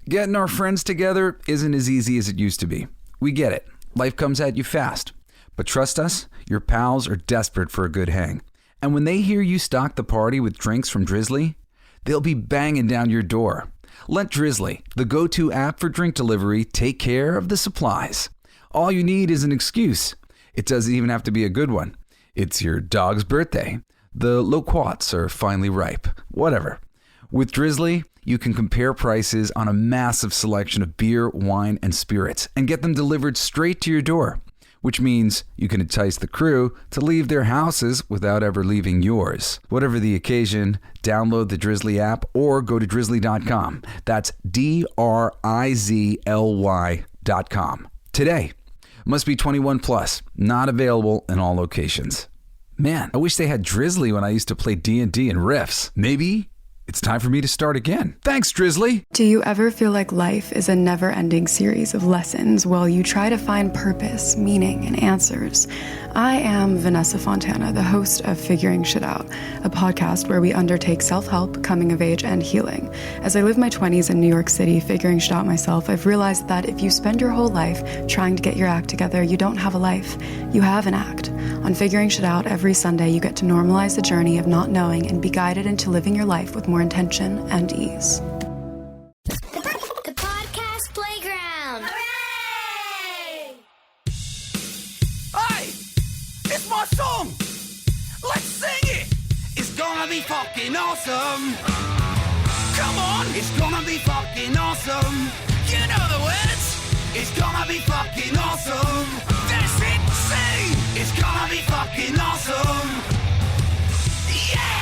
Getting our friends together isn't as easy as it used to be. We get it. Life comes at you fast. But trust us, your pals are desperate for a good hang. And when they hear you stock the party with drinks from Drizzly, they'll be banging down your door. Let Drizzly, the go-to app for drink delivery, take care of the supplies. All you need is an excuse. It doesn't even have to be a good one. It's your dog's birthday. The loquats are finally ripe. Whatever. With Drizzly, you can compare prices on a massive selection of beer, wine, and spirits and get them delivered straight to your door, which means you can entice the crew to leave their houses without ever leaving yours. Whatever the occasion, download the Drizzly app or go to drizzly.com. That's DRIZLY.com. Today. Must be 21 plus. Not available in all locations. Man, I wish they had Drizzly when I used to play D&D and Riffs. Maybe it's time for me to start again. Thanks, Drizzly. Do you ever feel like life is a never-ending series of lessons while you try to find purpose, meaning, and answers? I am Vanessa Fontana, the host of Figuring Shit Out, a podcast where we undertake self-help, coming of age, and healing. As I live my 20s in New York City figuring shit out myself, I've realized that if you spend your whole life trying to get your act together, you don't have a life. You have an act. On Figuring Shit Out, every Sunday you get to normalize the journey of not knowing and be guided into living your life with more intention and ease. The podcast playground. Hooray! Hey! It's my song! Let's sing it! It's gonna be fucking awesome! Come on! It's gonna be fucking awesome! You know the words! It's gonna be fucking awesome! That's it! Sing! It's gonna be fucking awesome! Yeah!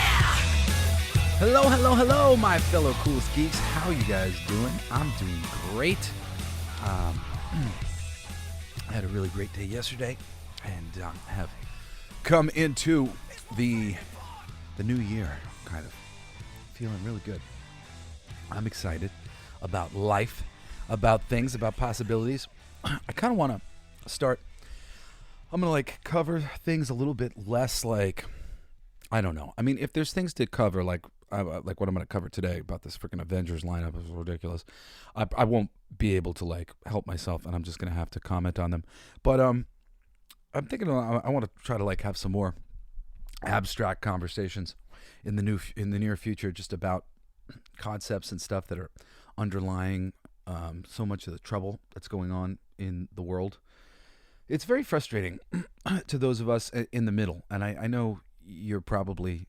Hello, hello, hello, my fellow Coolest Geeks. How are you guys doing? I'm doing great. I had a really great day yesterday and have come into the new year kind of feeling really good. I'm excited about life, about things, about possibilities. I kind of want to start, I'm going to cover things a little bit less I don't know. I mean, if there's things to cover, like what I'm going to cover today about this freaking Avengers lineup is ridiculous. I won't be able to help myself, and I'm just going to have to comment on them. But I'm thinking I want to try to have some more abstract conversations in the near future, just about concepts and stuff that are underlying so much of the trouble that's going on in the world. It's very frustrating to those of us in the middle, and I know you're probably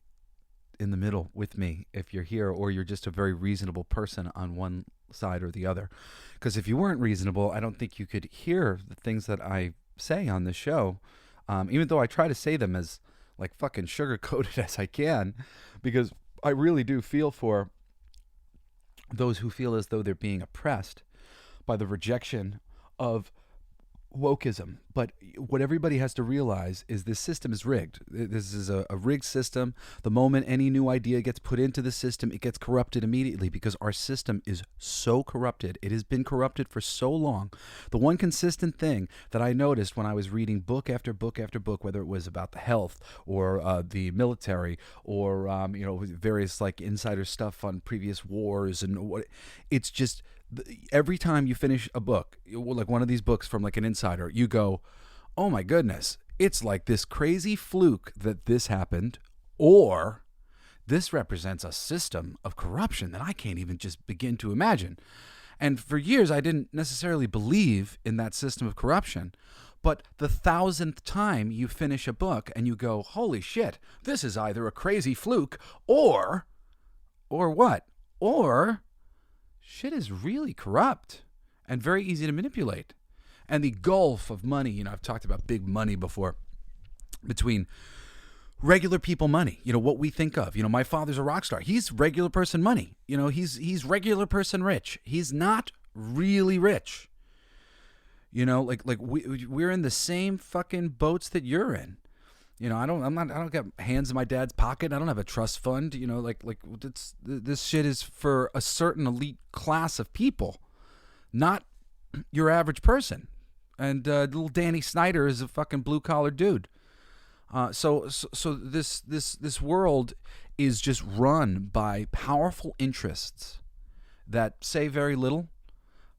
in the middle with me if you're here, or you're just a very reasonable person on one side or the other. Because if you weren't reasonable, I don't think you could hear the things that I say on this show, even though I try to say them as fucking sugar-coated as I can, because I really do feel for those who feel as though they're being oppressed by the rejection of wokeism. But what everybody has to realize is this system is rigged. This is a rigged system. The moment any new idea gets put into the system, it gets corrupted immediately, because our system is so corrupted. It has been corrupted for so long. The one consistent thing that I noticed when I was reading book after book after book, whether it was about the health or the military or various insider stuff on previous wars and what, it's just every time you finish a book, like one of these books from an insider, you go, oh my goodness, it's like this crazy fluke that this happened, or this represents a system of corruption that I can't even just begin to imagine. And for years, I didn't necessarily believe in that system of corruption. But the 1,000th time you finish a book and you go, holy shit, this is either a crazy fluke or what? Or shit is really corrupt and very easy to manipulate. And the gulf of money, I've talked about big money before, between regular people money, what we think of. My father's a rock star. He's regular person money. He's regular person rich. He's not really rich. We're in the same fucking boats that you're in. I don't got hands in my dad's pocket. I don't have a trust fund. This shit is for a certain elite class of people, not your average person. And little Danny Snyder is a fucking blue collar dude. So this world is just run by powerful interests that say very little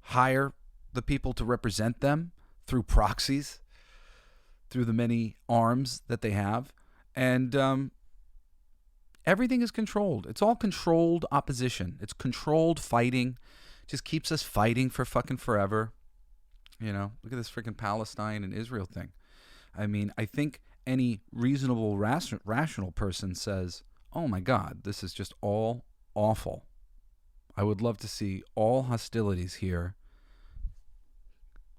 hire the people to represent them through proxies, through the many arms that they have. And everything is controlled. It's all controlled opposition. It's controlled fighting. Just keeps us fighting for fucking forever. You know, look at this freaking Palestine and Israel thing. I mean, I think any reasonable, rational person says, oh my God, this is just all awful. I would love to see all hostilities here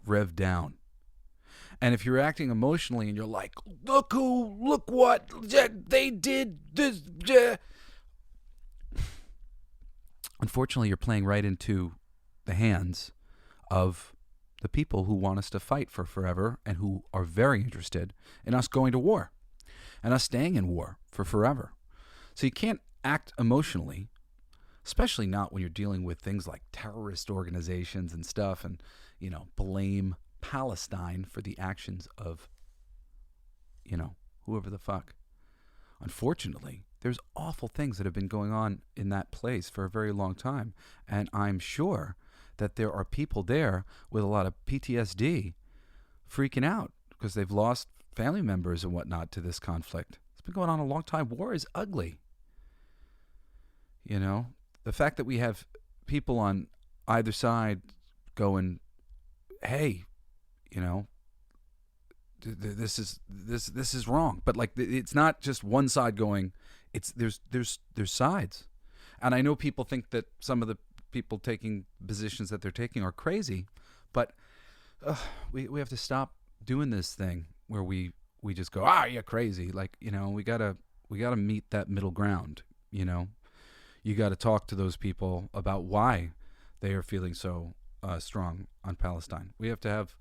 rev down. And if you're acting emotionally and you're like, look what they did. This. Unfortunately, you're playing right into the hands of the people who want us to fight for forever and who are very interested in us going to war and us staying in war for forever. So you can't act emotionally, especially not when you're dealing with things like terrorist organizations and stuff and, you know, blame Palestine for the actions of, you know, whoever the fuck. Unfortunately, there's awful things that have been going on in that place for a very long time. And I'm sure that there are people there with a lot of PTSD freaking out because they've lost family members and whatnot to this conflict. It's been going on a long time. War is ugly. You know, the fact that we have people on either side going, hey, you know, this is wrong. But like, it's not just one side going. It's there's sides, and I know people think that some of the people taking positions that they're taking are crazy, but we have to stop doing this thing where we just go, you're crazy. Like, you know, we gotta meet that middle ground. You know, you got to talk to those people about why they are feeling so strong on Palestine. We have to have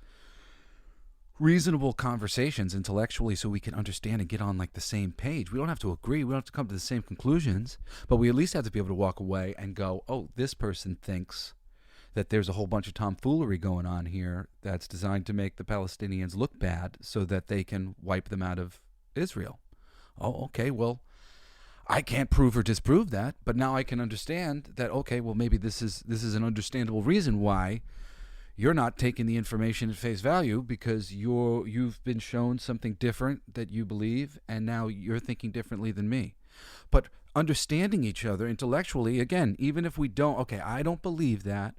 reasonable conversations intellectually so we can understand and get on like the same page. We don't have to agree. We don't have to come to the same conclusions, but we at least have to be able to walk away and go, oh, this person thinks that there's a whole bunch of tomfoolery going on here that's designed to make the Palestinians look bad so that they can wipe them out of Israel. Oh, okay, well, I can't prove or disprove that, but now I can understand that, okay, well, maybe this is an understandable reason why you're not taking the information at face value because you've been shown something different that you believe, and now you're thinking differently than me. But understanding each other intellectually, again, even if we don't, okay, I don't believe that,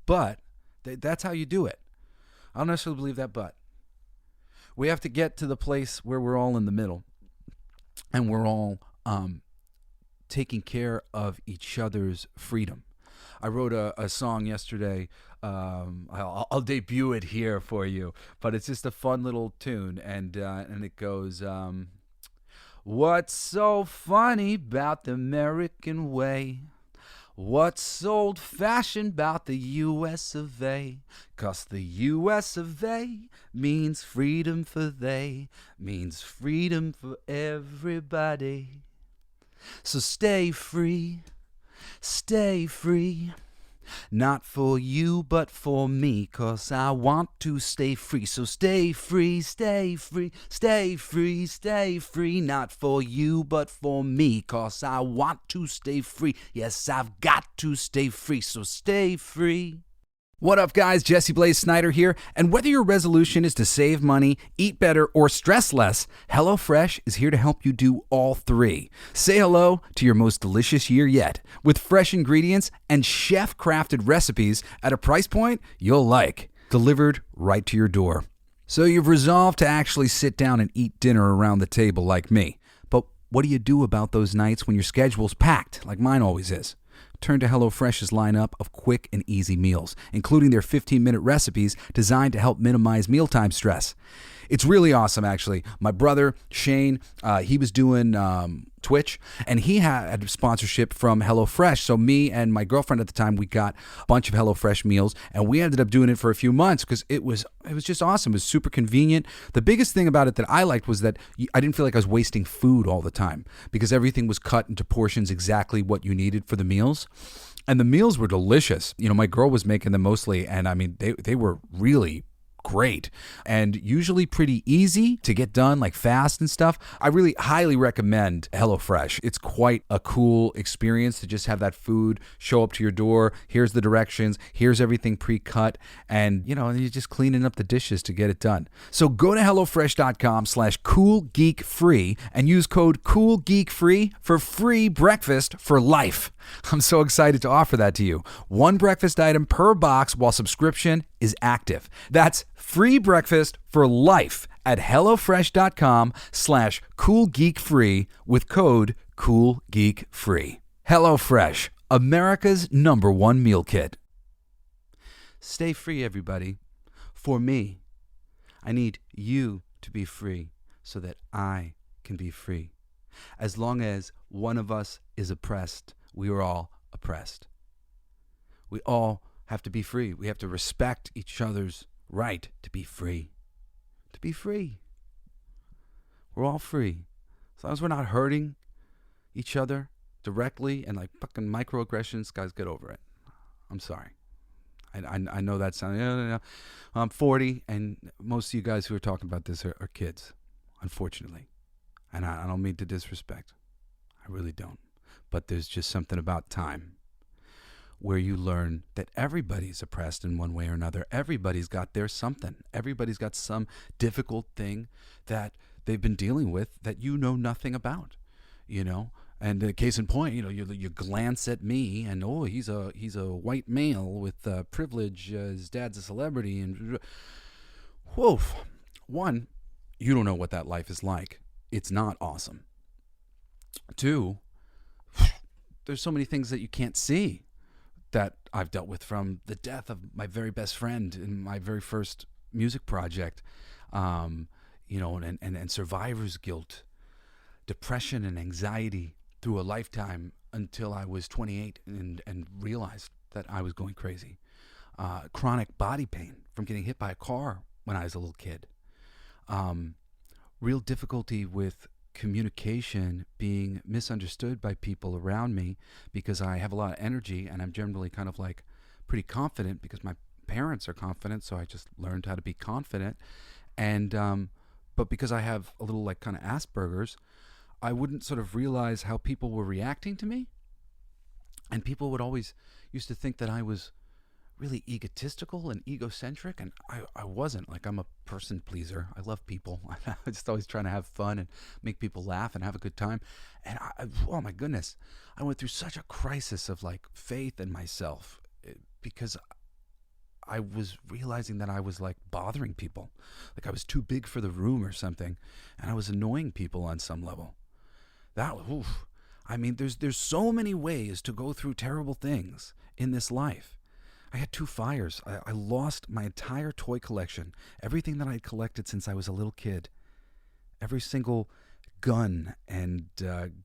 but that's how you do it. I don't necessarily believe that, but we have to get to the place where we're all in the middle and we're all taking care of each other's freedom. I wrote a song yesterday. I'll debut it here for you, but it's just a fun little tune, and it goes, what's so funny about the American way? What's old-fashioned about the U.S. of A? 'Cause the U.S. of A means freedom for they, means freedom for everybody. So stay free. Stay free, not for you, but for me, 'cause I want to stay free. So stay free, stay free, stay free, stay free, not for you, but for me, 'cause I want to stay free. Yes, I've got to stay free, so stay free. What up, guys? Jesse Blaze Snyder here. And whether your resolution is to save money, eat better, or stress less, HelloFresh is here to help you do all three. Say hello to your most delicious year yet with fresh ingredients and chef-crafted recipes at a price point you'll like, delivered right to your door. So you've resolved to actually sit down and eat dinner around the table like me. But what do you do about those nights when your schedule's packed, like mine always is? Turn to HelloFresh's lineup of quick and easy meals, including their 15-minute recipes designed to help minimize mealtime stress. It's really awesome, actually. My brother, Shane, he was doing Twitch, and he had a sponsorship from HelloFresh. So me and my girlfriend at the time, we got a bunch of HelloFresh meals, and we ended up doing it for a few months because it was just awesome. It was super convenient. The biggest thing about it that I liked was that I didn't feel like I was wasting food all the time because everything was cut into portions exactly what you needed for the meals. And the meals were delicious. You know, my girl was making them mostly, and I mean, they were really great and usually pretty easy to get done, like fast and stuff. I really highly recommend HelloFresh. It's quite a cool experience to just have that food show up to your door. Here's the directions. Here's everything pre-cut. And, you know, you're just cleaning up the dishes to get it done. So go to HelloFresh.com/CoolGeekFree and use code CoolGeekFree for free breakfast for life. I'm so excited to offer that to you. One breakfast item per box while subscription is active. That's free breakfast for life at HelloFresh.com/CoolGeekFree with code CoolGeekFree. HelloFresh, America's #1 meal kit. Stay free, everybody. For me, I need you to be free so that I can be free. As long as one of us is oppressed, we are all oppressed. We all have to be free. We have to respect each other's right to be free. To be free. We're all free. As long as we're not hurting each other directly and like fucking microaggressions, guys, get over it. I'm sorry. I know that sounds... No. I'm 40, and most of you guys who are talking about this are kids, unfortunately. And I don't mean to disrespect. I really don't. But there's just something about time where you learn that everybody's oppressed in one way or another. Everybody's got their something. Everybody's got some difficult thing that they've been dealing with that you know nothing about, you know? And case in point, you know, you glance at me and, oh, he's a white male with privilege. His dad's a celebrity. And whoa, one, you don't know what that life is like. It's not awesome. Two, there's so many things that you can't see that I've dealt with, from the death of my very best friend in my very first music project, you know, and survivor's guilt, depression and anxiety through a lifetime until I was 28 and realized that I was going crazy. Chronic body pain from getting hit by a car when I was a little kid. Real difficulty with communication, being misunderstood by people around me because I have a lot of energy and I'm generally kind of like pretty confident because my parents are confident, so I just learned how to be confident. And but because I have a little like kind of Asperger's, I wouldn't sort of realize how people were reacting to me. And people would always used to think that I was really egotistical and egocentric, and I wasn't. Like, I'm a person pleaser. I love people. I'm just always trying to have fun and make people laugh and have a good time. And oh my goodness, I went through such a crisis of like faith in myself because I was realizing that I was like bothering people. Like I was too big for the room or something, and I was annoying people on some level. That was, oof. I mean, there's so many ways to go through terrible things in this life. I had 2 fires. I lost my entire toy collection, everything that I'd collected since I was a little kid. Every single gun and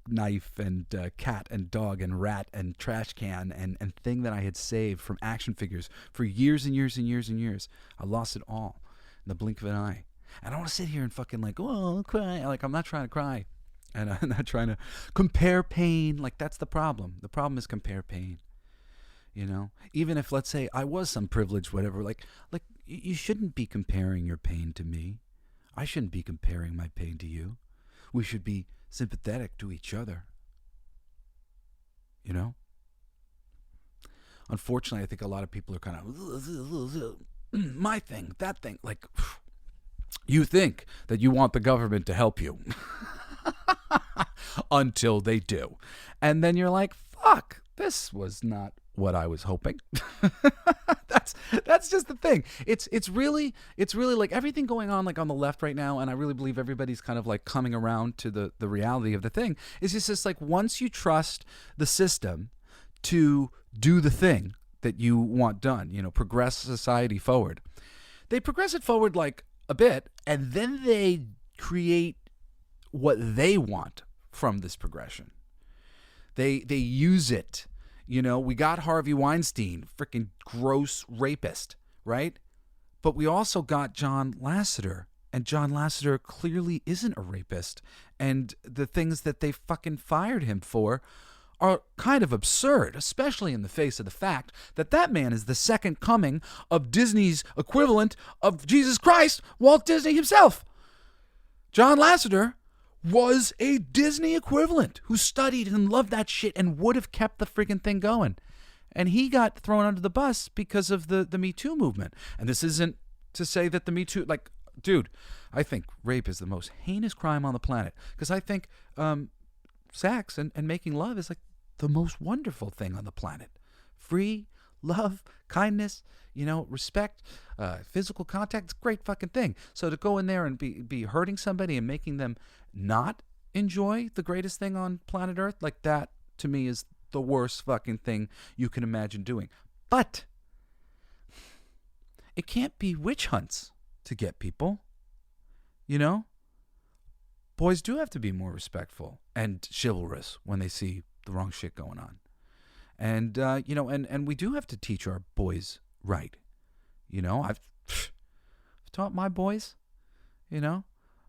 knife and cat and dog and rat and trash can and thing that I had saved from action figures for years and years and years and years. I lost it all in the blink of an eye. And I want to sit here and fucking like, oh, I'll cry. Like, I'm not trying to cry. And I'm not trying to compare pain. Like, that's the problem. The problem is compare pain. You know, even if, let's say, I was some privileged, whatever, like you shouldn't be comparing your pain to me. I shouldn't be comparing my pain to you. We should be sympathetic to each other. You know? Unfortunately, I think a lot of people are kind of, my thing, that thing. Like, you think that you want the government to help you until they do. And then you're like, fuck, this was not what I was hoping. That's just the thing. It's really like everything going on like on the left right now, and I really believe everybody's kind of like coming around to the reality of the thing. It's just like once you trust the system to do the thing that you want done, you know, progress society forward. They progress it forward like a bit, and then they create what they want from this progression. They use it. You know, we got Harvey Weinstein, freaking gross rapist, right? But we also got John Lasseter, and John Lasseter clearly isn't a rapist. And the things that they fucking fired him for are kind of absurd, especially in the face of the fact that that man is the second coming of Disney's equivalent of Jesus Christ, Walt Disney himself. John Lasseter was a Disney equivalent who studied and loved that shit and would have kept the freaking thing going. And he got thrown under the bus because of the Me Too movement. And this isn't to say that the Me Too, like, dude, I think rape is the most heinous crime on the planet. Because I think sex and making love is like the most wonderful thing on the planet. Free, love, kindness, respect, physical contact. It's a great fucking thing. So to go in there and be hurting somebody and making them not enjoy the greatest thing on planet Earth, like that, to me, is the worst fucking thing you can imagine doing. But it can't be witch hunts to get people. Boys do have to be more respectful and chivalrous when they see the wrong shit going on. And, and we do have to teach our boys right. I've taught my boys,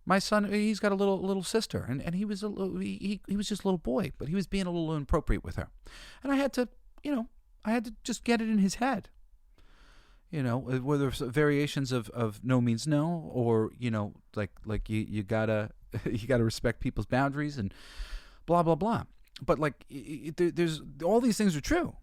my son, he's got a little sister, and he was he was just a little boy, but he was being a little inappropriate with her. And I had to just get it in his head. Whether it's variations of no means no, or, like you gotta respect people's boundaries and blah, blah, blah. But like, there's all these things are true,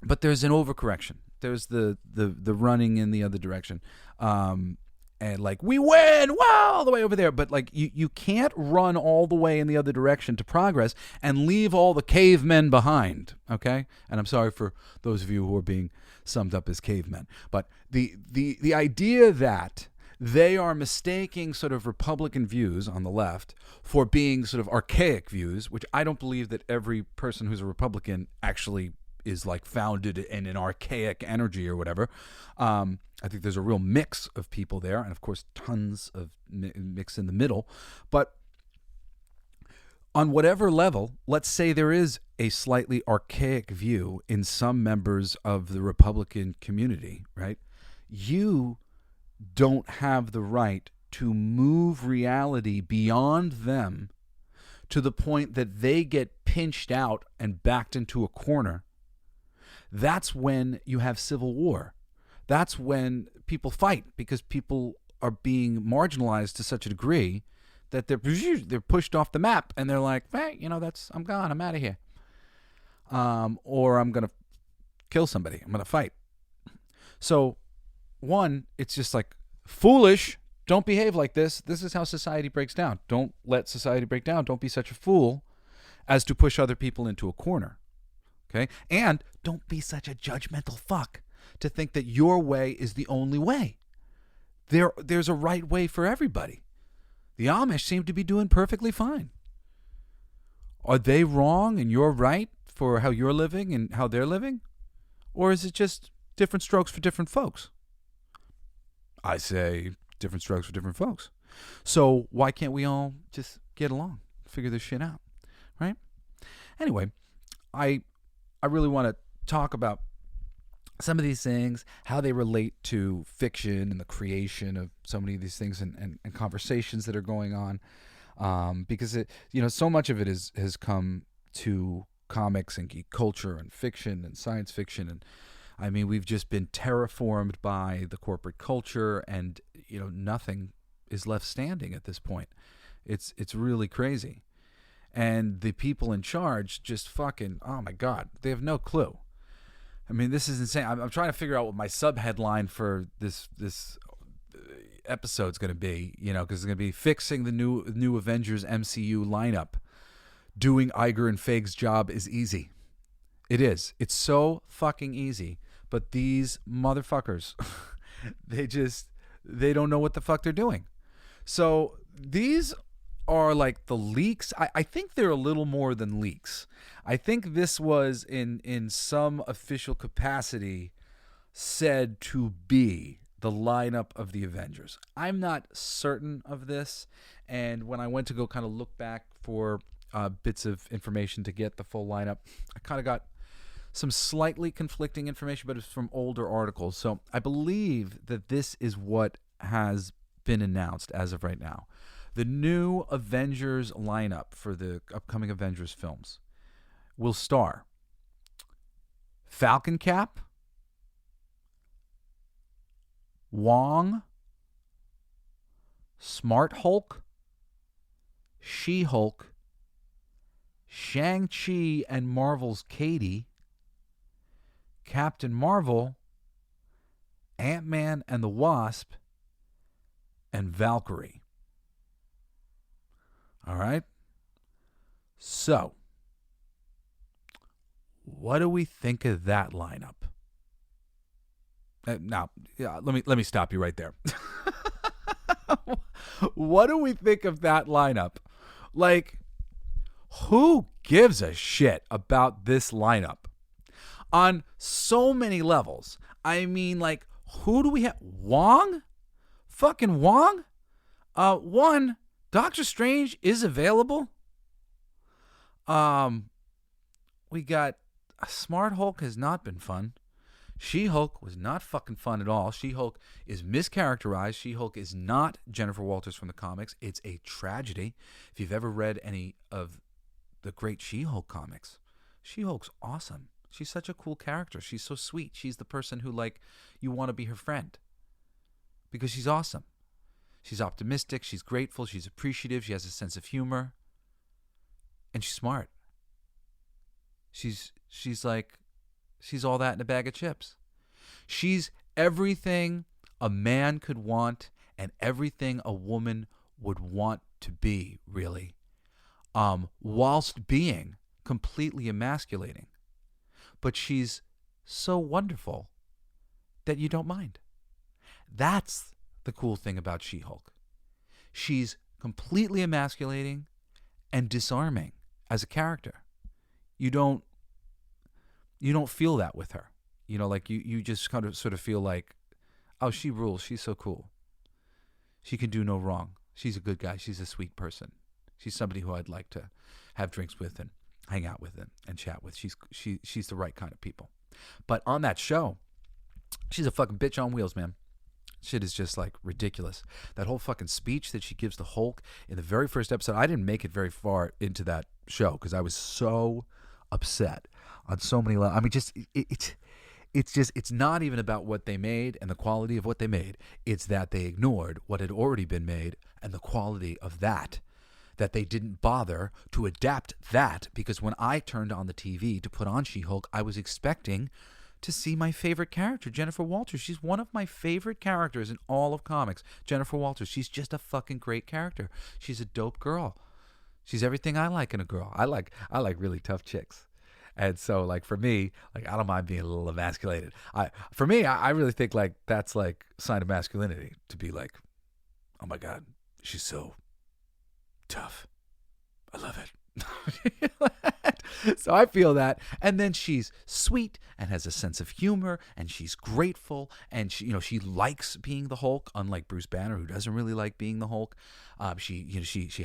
but there's an overcorrection. There's the running in the other direction. And like, we win, wow, all the way over there. But like, you can't run all the way in the other direction to progress and leave all the cavemen behind, okay? And I'm sorry for those of you who are being summed up as cavemen. But the idea that they are mistaking sort of Republican views on the left for being sort of archaic views, which I don't believe that every person who's a Republican actually is like founded in an archaic energy or whatever. I think there's a real mix of people there, and of course tons of mix in the middle. But on whatever level, let's say there is a slightly archaic view in some members of the Republican community, right? You don't have the right to move reality beyond them to the point that they get pinched out and backed into a corner. That's when you have civil war. That's when people fight, because people are being marginalized to such a degree that they're pushed off the map, and they're like, hey, I'm gone, I'm out of here. Or I'm going to kill somebody, I'm going to fight. So, one, it's just like, foolish, don't behave like this. This is how society breaks down. Don't let society break down. Don't be such a fool as to push other people into a corner. Okay? And don't be such a judgmental fuck to think that your way is the only way. There's a right way for everybody. The Amish seem to be doing perfectly fine. Are they wrong and you're right for how you're living and how they're living? Or is it just different strokes for different folks? I say different strokes for different folks. So why can't we all just get along, figure this shit out, right? Anyway, I really want to talk about some of these things, how they relate to fiction and the creation of so many of these things and conversations that are going on, because so much of it has come to comics and geek culture and fiction and science fiction, and I mean, we've just been terraformed by the corporate culture, and nothing is left standing at this point. It's really crazy. And the people in charge just fucking, oh my God, they have no clue. I mean, this is insane. I'm trying to figure out what my sub-headline for this episode's going to be, because it's going to be fixing the new Avengers MCU lineup. Doing Iger and Feige's job is easy. It is. It's so fucking easy. But these motherfuckers, they don't know what the fuck they're doing. So these are like the leaks. I think they're a little more than leaks. I think this was in some official capacity said to be the lineup of the Avengers. I'm not certain of this. And when I went to go kind of look back for bits of information to get the full lineup, I kind of got some slightly conflicting information, but it's from older articles. So I believe that this is what has been announced as of right now. The new Avengers lineup for the upcoming Avengers films. will star Falcon Cap, Wong, Smart Hulk, She-Hulk, Shang-Chi and Marvel's Katie, Captain Marvel, Ant-Man and the Wasp, and Valkerie. All right? So, what do we think of that lineup? Now, let me stop you right there. What do we think of that lineup? Like, who gives a shit about this lineup? On so many levels. I mean, like, who do we have? Wong? Fucking Wong? One, Doctor Strange is available. We got Smart Hulk has not been fun. She-Hulk was not fucking fun at all. She-Hulk is mischaracterized. She-Hulk is not Jennifer Walters from the comics. It's a tragedy. If you've ever read any of the great She-Hulk comics, She-Hulk's awesome. She's such a cool character. She's so sweet. She's the person who, like, you want to be her friend because she's awesome. She's optimistic. She's grateful. She's appreciative. She has a sense of humor. And she's smart. She's all that in a bag of chips. She's everything a man could want and everything a woman would want to be, really, whilst being completely emasculating. But she's so wonderful that you don't mind. That's the cool thing about She-Hulk. She's completely emasculating and disarming as a character. You don't feel that with her. You know, like you just kind of sort of feel like, oh, she rules. She's so cool. She can do no wrong. She's a good guy. She's a sweet person. She's somebody who I'd like to have drinks with and hang out with and chat with. She's the right kind of people. But on that show, she's a fucking bitch on wheels, man. Shit is just like ridiculous. That whole fucking speech that she gives to Hulk in the very first episode, I didn't make it very far into that show because I was so upset on so many levels. I mean, just it's not even about what they made and the quality of what they made. It's that they ignored what had already been made and the quality of that they didn't bother to adapt that, because when I turned on the TV to put on She-Hulk, I was expecting to see my favorite character, Jennifer Walters. She's one of my favorite characters in all of comics. Jennifer Walters. She's just a fucking great character. She's a dope girl. She's everything I like in a girl. I like really tough chicks. And so, like, for me, like, I don't mind being a little emasculated. I really think, like, that's, like, a sign of masculinity, to be like, oh, my God, she's so tough. I love it. So I feel that. And then she's sweet and has a sense of humor, and she's grateful, and she likes being the Hulk, unlike Bruce Banner, who doesn't really like being the Hulk. She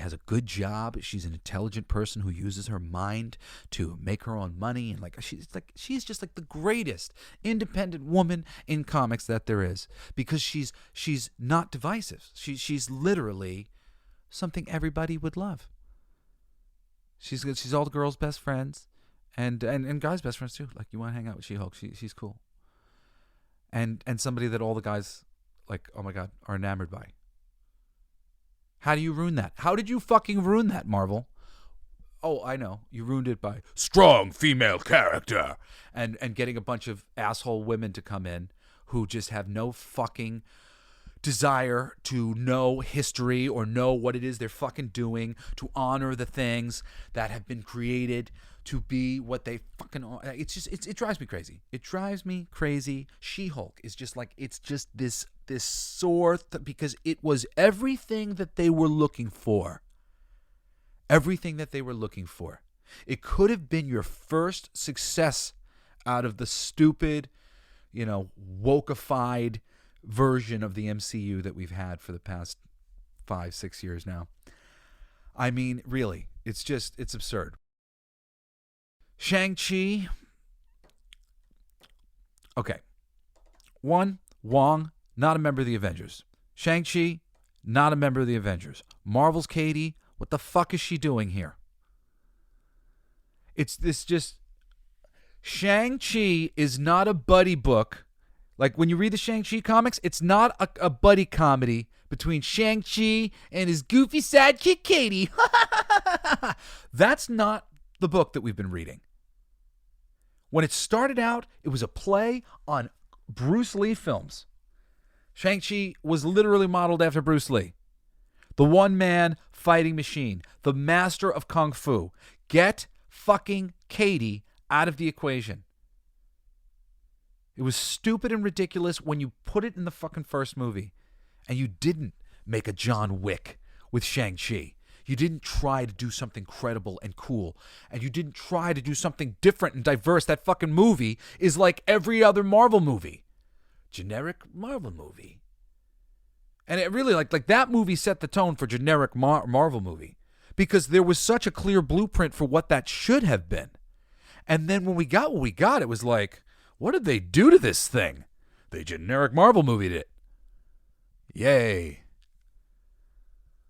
has a good job. She's an intelligent person who uses her mind to make her own money, and she's just like the greatest independent woman in comics that there is, because she's not divisive. She's literally something everybody would love. She's all the girls' best friends, and guys' best friends too. Like, you want to hang out with She-Hulk? She's cool. And somebody that all the guys, like, oh my God, are enamored by. How do you ruin that? How did you fucking ruin that, Marvel? Oh, I know. You ruined it by strong female character and getting a bunch of asshole women to come in who just have no fucking desire to know history or know what it is they're fucking doing, to honor the things that have been created to be what they fucking are. It drives me crazy. It drives me crazy. She-Hulk is just like, it's just this sore because it was everything that they were looking for. Everything that they were looking for. It could have been your first success out of the stupid, wokeified version of the MCU that we've had for the past 5-6 years now. I mean, really, it's absurd. Shang-Chi. Okay. One, Wong, not a member of the Avengers. Shang-Chi, not a member of the Avengers. Marvel's KAtey, what the fuck is she doing here? It's this just Shang-Chi is not a buddy book. Like when you read the Shang-Chi comics, it's not a buddy comedy between Shang-Chi and his goofy sidekick Katie. That's not the book that we've been reading. When it started out, it was a play on Bruce Lee films. Shang-Chi was literally modeled after Bruce Lee. The one-man fighting machine. The master of Kung Fu. Get fucking Katie out of the equation. It was stupid and ridiculous when you put it in the fucking first movie. And you didn't make a John Wick with Shang-Chi. You didn't try to do something credible and cool. And you didn't try to do something different and diverse. That fucking movie is like every other Marvel movie. Generic Marvel movie. And it really, like that movie set the tone for generic Marvel movie. Because there was such a clear blueprint for what that should have been. And then when we got what we got, it was like, what did they do to this thing? They generic Marvel movied it. Yay.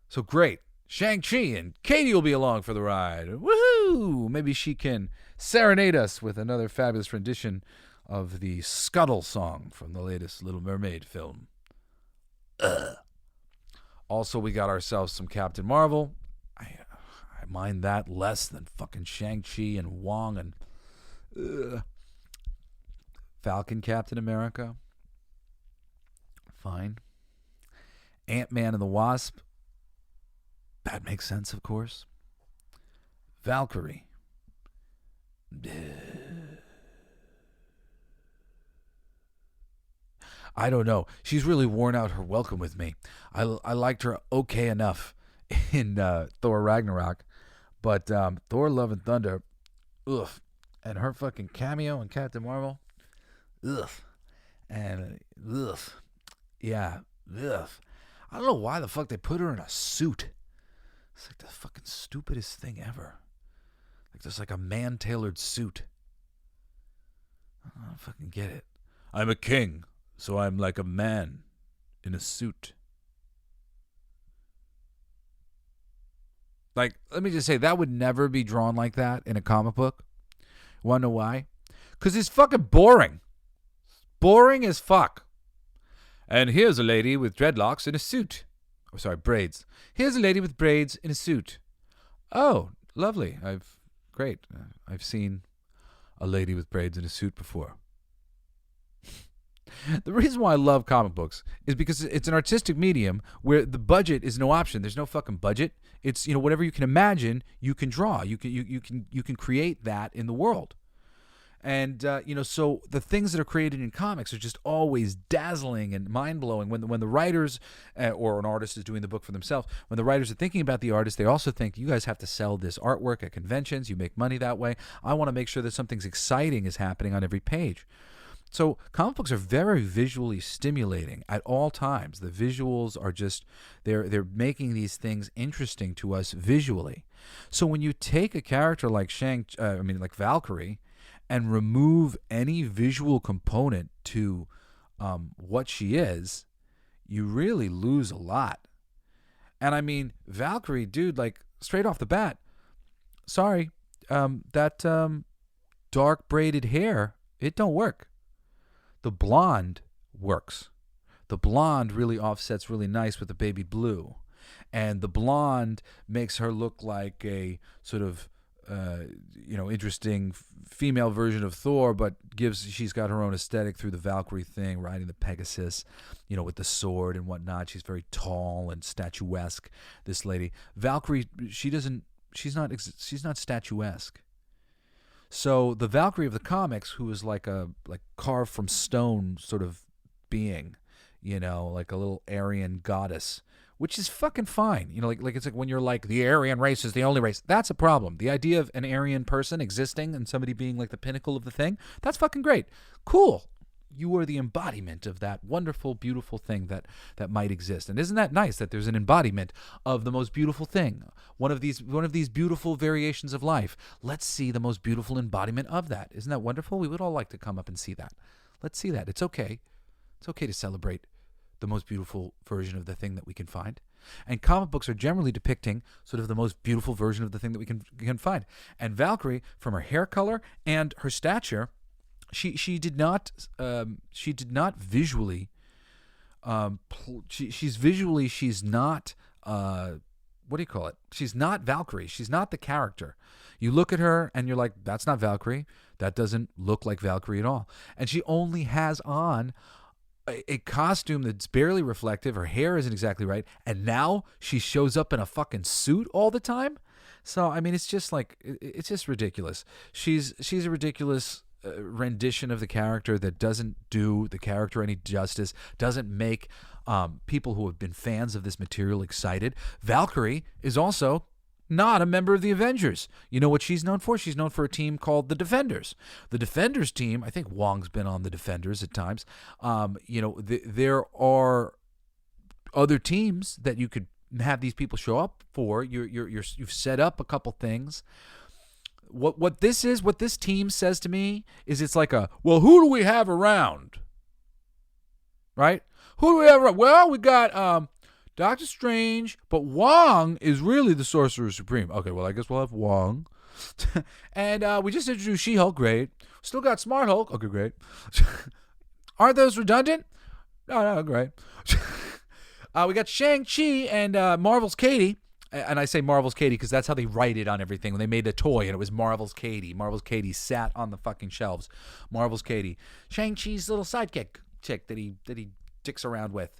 So great. Shang-Chi and Katie will be along for the ride. Woohoo! Maybe she can serenade us with another fabulous rendition of the Scuttle song from the latest Little Mermaid film. Also, we got ourselves some Captain Marvel. I mind that less than fucking Shang-Chi and Wong and Falcon Captain America. Fine. Ant-Man and the Wasp. That makes sense, of course. Valkerie. I don't know. She's really worn out her welcome with me. I liked her okay enough in Thor Ragnarok. But Thor Love and Thunder, ugh. And her fucking cameo in Captain Marvel, ugh. And ugh. Yeah, ugh. I don't know why the fuck they put her in a suit. It's like the fucking stupidest thing ever. Like there's like a man-tailored suit. I don't fucking get it. I'm a king, so I'm like a man in a suit. Like, let me just say, that would never be drawn like that in a comic book. Want to know why? Because it's fucking boring. Boring as fuck. And here's a lady with dreadlocks in a suit. Oh, sorry, braids. Here's a lady with braids in a suit. Oh, lovely. Great. I've seen a lady with braids in a suit before. The reason why I love comic books is because it's an artistic medium where the budget is no option. There's no fucking budget. It's, whatever you can imagine, you can draw. You can create that in the world. And, so the things that are created in comics are just always dazzling and mind-blowing. When the writers, or an artist is doing the book for themselves, when the writers are thinking about the artist, they also think, you guys have to sell this artwork at conventions. You make money that way. I want to make sure that something exciting is happening on every page. So comic books are very visually stimulating at all times. The visuals are just, they're making these things interesting to us visually. So when you take a character like like Valkyrie, and remove any visual component to what she is, you really lose a lot. And I mean, Valkyrie, dude, like straight off the bat, sorry, that dark braided hair, it don't work. The blonde works. The blonde really offsets really nice with the baby blue. And the blonde makes her look like a sort of interesting female version of Thor, but she's got her own aesthetic through the Valkyrie thing, riding the Pegasus, with the sword and whatnot. She's very tall and statuesque, this lady. Valkyrie, she's not statuesque. So the Valkyrie of the comics, who is like carved from stone sort of being, like a little Aryan goddess, which is fucking fine. It's like when you're like, the Aryan race is the only race. That's a problem. The idea of an Aryan person existing and somebody being like the pinnacle of the thing, that's fucking great. Cool. You are the embodiment of that wonderful, beautiful thing that might exist. And isn't that nice that there's an embodiment of the most beautiful thing? One of these beautiful variations of life. Let's see the most beautiful embodiment of that. Isn't that wonderful? We would all like to come up and see that. Let's see that. It's okay. It's okay to celebrate the most beautiful version of the thing that we can find. And comic books are generally depicting sort of the most beautiful version of the thing that we can find. And Valkyrie, from her hair color and her stature, she did not visually. She's not. What do you call it? She's not Valkyrie. She's not the character. You look at her and you're like, that's not Valkyrie. That doesn't look like Valkyrie at all. And she only has on a costume that's barely reflective. Her hair isn't exactly right. And now she shows up in a fucking suit all the time. So, I mean, it's just ridiculous. She's a ridiculous rendition of the character that doesn't do the character any justice, doesn't make people who have been fans of this material excited. Valkyrie is also not a member of the Avengers. You know what she's known for? She's known for a team called the Defenders. The Defenders team, I think Wong's been on the Defenders at times. There are other teams that you could have these people show up for. You've set up a couple things. What this team says to me is it's like who do we have around? Right? Who do we have around? Well, we got Doctor Strange, but Wong is really the Sorcerer Supreme. Okay, well, I guess we'll have Wong. And we just introduced She-Hulk, great. Still got Smart Hulk. Okay, great. Aren't those redundant? No, great. We got Shang-Chi and MArvels KAtey. And I say MArvels KAtey because that's how they write it on everything. When they made a toy and it was MArvels KAtey. MArvels KAtey sat on the fucking shelves. MArvels KAtey. Shang-Chi's little sidekick chick that he dicks around with.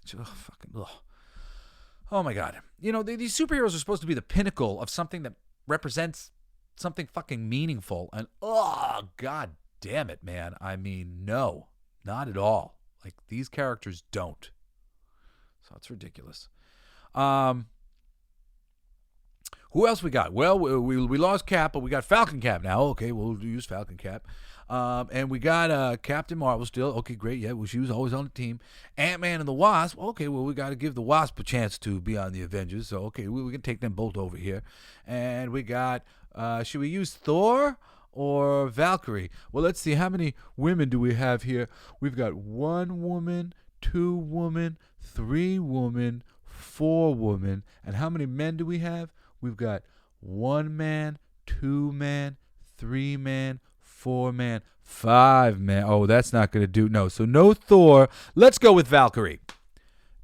Oh my God. You know, these superheroes are supposed to be the pinnacle of something that represents something fucking meaningful. And God damn it, man. I mean, no, not at all. Like, these characters don't. So it's ridiculous. Who else we got? Well, we lost Cap, but we got Falcon Cap now. Okay, we'll use Falcon Cap. And we got Captain Marvel still. Okay, great. Yeah, well, she was always on the team. Ant-Man and the Wasp. Okay, well, we got to give the Wasp a chance to be on the Avengers. So, okay, we can take them both over here. And we got, should we use Thor or Valkyrie? Well, let's see. How many women do we have here? We've got 1 woman, 2 women, 3 women, 4 women. And how many men do we have? We've got 1 man, 2 man, 3 man, 4 man, 5 man. Oh, that's not going to do. No, so no Thor. Let's go with Valkyrie.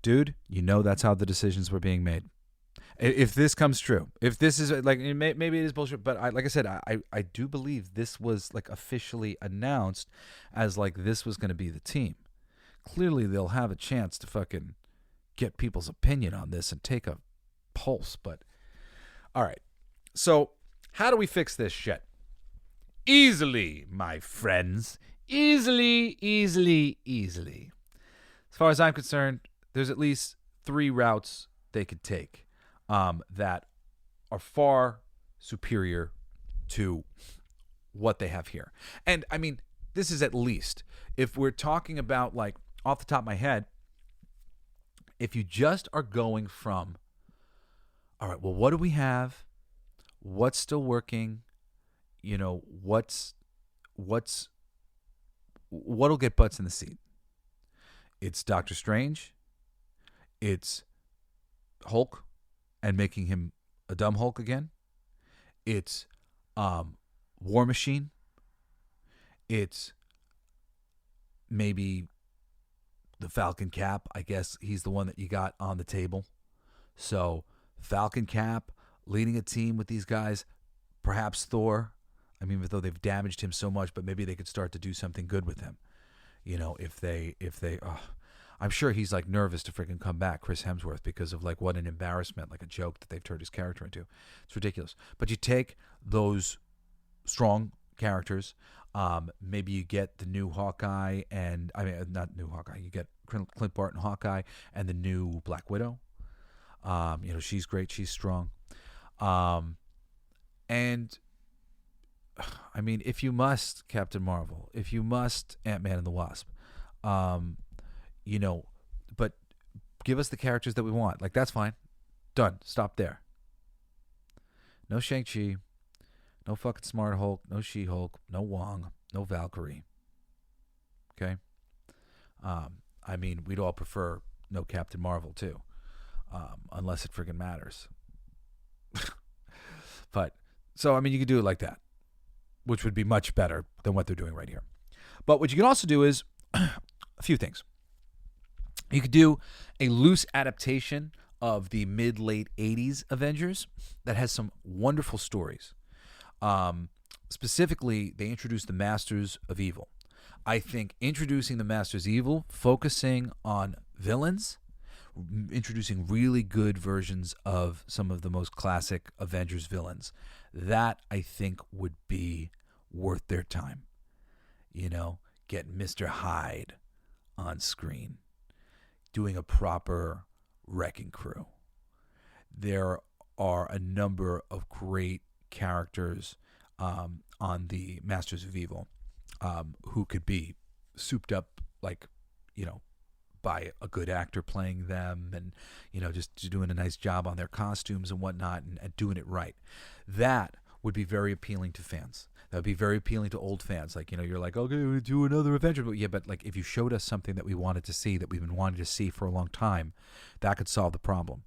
Dude, you know that's how the decisions were being made. If this comes true, if this is like, maybe it is bullshit, but like I said, I do believe this was like officially announced as like this was going to be the team. Clearly, they'll have a chance to fucking get people's opinion on this and take a pulse, but all right. So, how do we fix this shit? Easily, my friends. Easily. As far as I'm concerned, there's at least 3 routes they could take that are far superior to what they have here. And, I mean, this is at least. If we're talking about, like, off the top of my head, if you just are going from, all right, well, what do we have? What's still working? You know, what'll get butts in the seat? It's Doctor Strange. It's Hulk and making him a dumb Hulk again. It's War Machine. It's maybe the Falcon Cap. I guess he's the one that you got on the table. So Falcon Cap leading a team with these guys, perhaps Thor. I mean, though they've damaged him so much, but maybe they could start to do something good with him. You know, if they, I'm sure he's like nervous to freaking come back, Chris Hemsworth, because of like what an embarrassment, like a joke that they've turned his character into. It's ridiculous. But you take those strong characters, maybe you get the new Hawkeye and, I mean, not new Hawkeye, you get Clint Barton Hawkeye and the new Black Widow. You know, she's great. She's strong. And I mean, if you must Captain Marvel, if you must Ant-Man and the Wasp, you know, but give us the characters that we want. Like, that's fine. Done. Stop there. No Shang-Chi. No fucking Smart Hulk. No She-Hulk. No Wong. No Valkyrie. Okay? I mean, we'd all prefer no Captain Marvel, too. unless it friggin' matters. But so I mean, you could do it like that, which would be much better than what they're doing right here. But what you can also do is a few things. You could do a loose adaptation of the mid-late 80s Avengers that has some wonderful stories. Specifically, they introduced the Masters of Evil. I think introducing the Masters of Evil, focusing on villains, introducing really good versions of some of the most classic Avengers villains, that I think would be worth their time. You know, get Mr. Hyde on screen, doing a proper wrecking crew. There are a number of great characters on the Masters of Evil who could be souped up, like, you know, by a good actor playing them, and, you know, just doing a nice job on their costumes and whatnot, and doing it right. That would be very appealing to fans. That would be very appealing to old fans. Like, you know, you're like, okay, we'll do another Avenger. But yeah, but like if you showed us something that we wanted to see, that we've been wanting to see for a long time, that could solve the problem.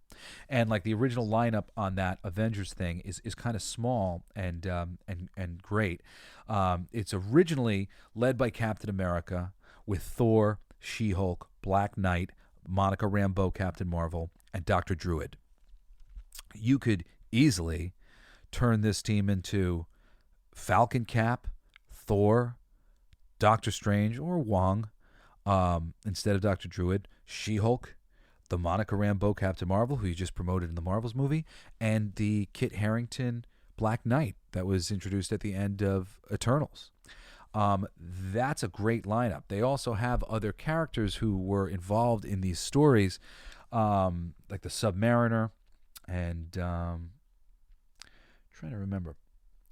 And like the original lineup on that Avengers thing is kind of small and great. It's originally led by Captain America, with Thor, She-Hulk, Black Knight, Monica Rambeau, Captain Marvel, and Dr. Druid. You could easily turn this team into Falcon Cap, Thor, Doctor Strange, or Wong instead of Dr. Druid, She-Hulk, the Monica Rambeau Captain Marvel, who you just promoted in the Marvels movie, and the Kit Harington Black Knight that was introduced at the end of Eternals. That's a great lineup. They also have other characters who were involved in these stories, like the Submariner and trying to remember.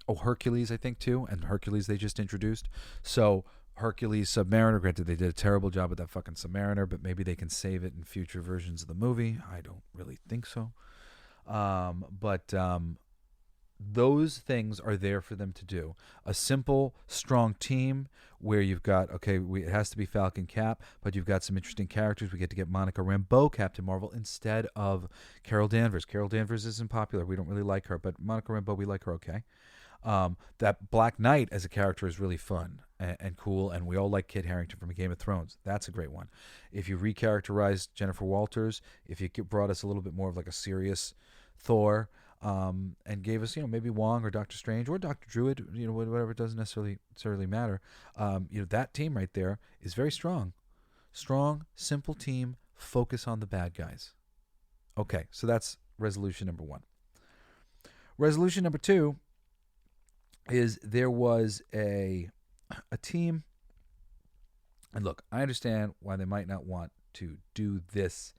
Oh, Hercules, I think, too. And Hercules they just introduced. So Hercules, Submariner, granted they did a terrible job with that fucking Submariner, but maybe they can save it in future versions of the movie. I don't really think so. But those things are there for them to do. A simple, strong team where you've got, it has to be Falcon Cap, but you've got some interesting characters. We get to get Monica Rambeau, Captain Marvel, instead of Carol Danvers. Carol Danvers isn't popular. We don't really like her, but Monica Rambeau, we like her okay. That Black Knight as a character is really fun and cool, and we all like Kit Harington from Game of Thrones. That's a great one. If you recharacterized Jennifer Walters, if you brought us a little bit more of like a serious Thor, and gave us, maybe Wong or Doctor Strange or Dr. Druid, whatever, it doesn't necessarily matter. That team right there is very strong. Strong, simple team, focus on the bad guys. Okay, so that's resolution number 1. Resolution number 2 is there was a team, and look, I understand why they might not want to do this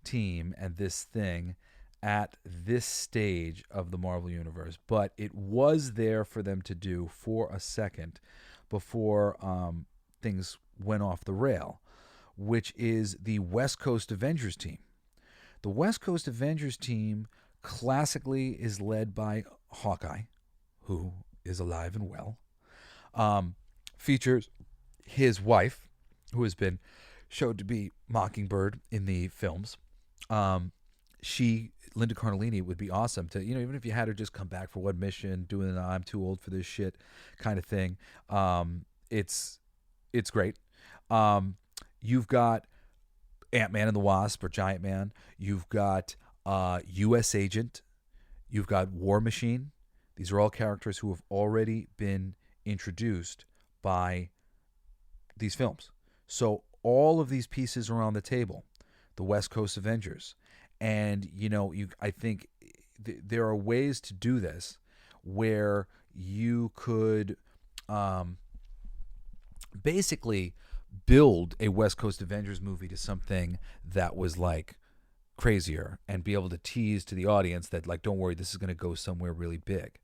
team and this thing at this stage of the Marvel Universe, but it was there for them to do for a second before things went off the rail, which is the West Coast Avengers team. The West Coast Avengers team classically is led by Hawkeye, who is alive and well. Features his wife, who has been showed to be Mockingbird in the films. Linda Cardellini would be awesome to, even if you had her just come back for one mission, doing an I'm too old for this shit kind of thing. It's great. You've got Ant-Man and the Wasp, or Giant Man. You've got U.S. Agent. You've got War Machine. These are all characters who have already been introduced by these films. So all of these pieces are on the table. The West Coast Avengers. And, I think there are ways to do this where you could basically build a West Coast Avengers movie to something that was like crazier, and be able to tease to the audience that, like, don't worry, this is going to go somewhere really big.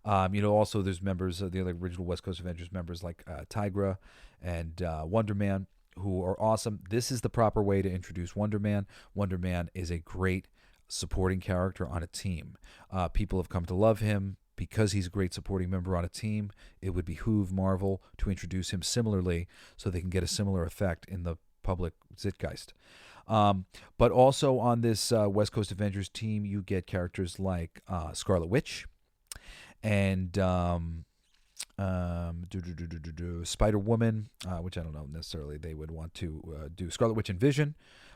Also there's members of the other original West Coast Avengers members like Tigra and Wonder Man, who are awesome. This is the proper way to introduce Wonder Man. Wonder Man is a great supporting character on a team. People have come to love him because he's a great supporting member on a team. It would behoove Marvel to introduce him similarly so they can get a similar effect in the Republic Zeitgeist. But also on this West Coast Avengers team, you get characters like Scarlet Witch and Spider-Woman, which I don't know necessarily they would want to do. Scarlet Witch and Vision.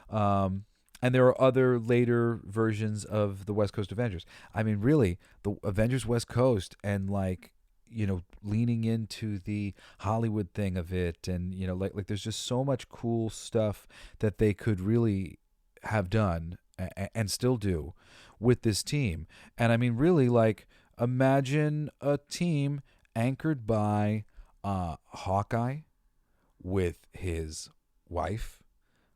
And there are other later versions of the West Coast Avengers. I mean, really, the Avengers West Coast and leaning into the Hollywood thing of it, and like there's just so much cool stuff that they could really have done and still do with this team. And I mean, really, like, imagine a team anchored by Hawkeye with his wife,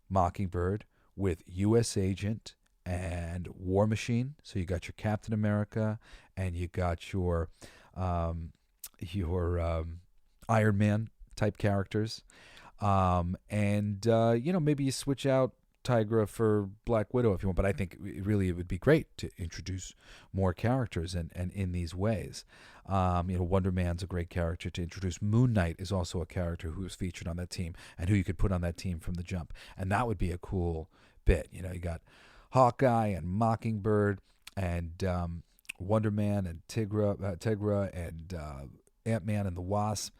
Mockingbird, with U.S. Agent and War Machine. So you got your Captain America and you got your Iron Man type characters. Maybe you switch out Tigra for Black Widow if you want, but I think really it would be great to introduce more characters and in these ways. Wonder Man's a great character to introduce. Moon Knight is also a character who is featured on that team and who you could put on that team from the jump, and that would be a cool bit. You got Hawkeye and Mockingbird and Wonder Man and Tigra and Ant-Man and the Wasp,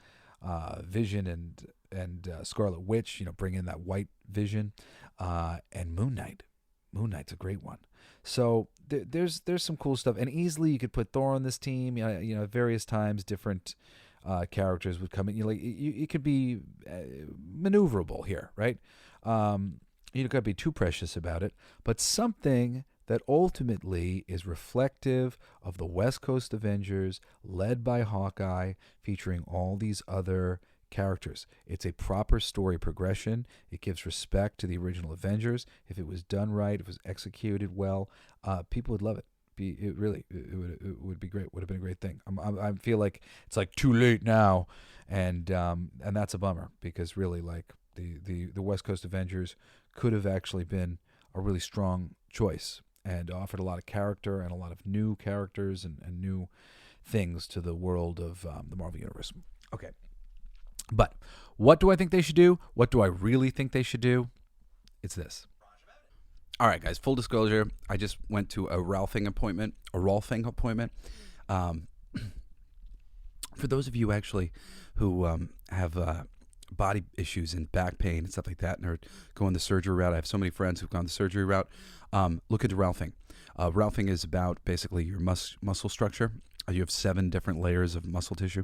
Vision and Scarlet Witch. Bring in that white Vision, and Moon Knight. Moon Knight's a great one. So there's some cool stuff, and easily you could put Thor on this team. At various times different characters would come in. It could be maneuverable here, right? You don't got to be too precious about it, but something that ultimately is reflective of the West Coast Avengers, led by Hawkeye, featuring all these other characters. It's a proper story progression. It gives respect to the original Avengers. If it was done right, if it was executed well, people would love it. It would be great. Would have been a great thing. I feel like it's like too late now, and that's a bummer, because really, like, the West Coast Avengers could have actually been a really strong choice and offered a lot of character and a lot of new characters and new things to the world of the Marvel Universe. Okay. But what do I think they should do? What do I really think they should do? It's this. All right, guys, full disclosure, I just went to a Rolfing appointment. For those of you actually who have body issues and back pain and stuff like that and are going the surgery route, I have so many friends who've gone the surgery route, look into Rolfing. Rolfing is about basically your muscle structure. You have 7 different layers of muscle tissue.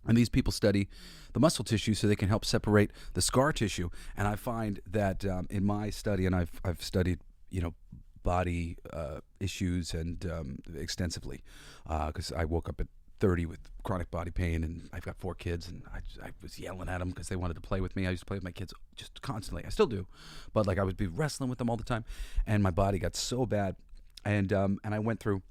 And these people study the muscle tissue so they can help separate the scar tissue. And I find that in my study, and I've studied, body issues and extensively, because I woke up at 30 with chronic body pain, and I've got 4 kids, and I was yelling at them because they wanted to play with me. I used to play with my kids just constantly. I still do, but like I would be wrestling with them all the time, and my body got so bad, and I went through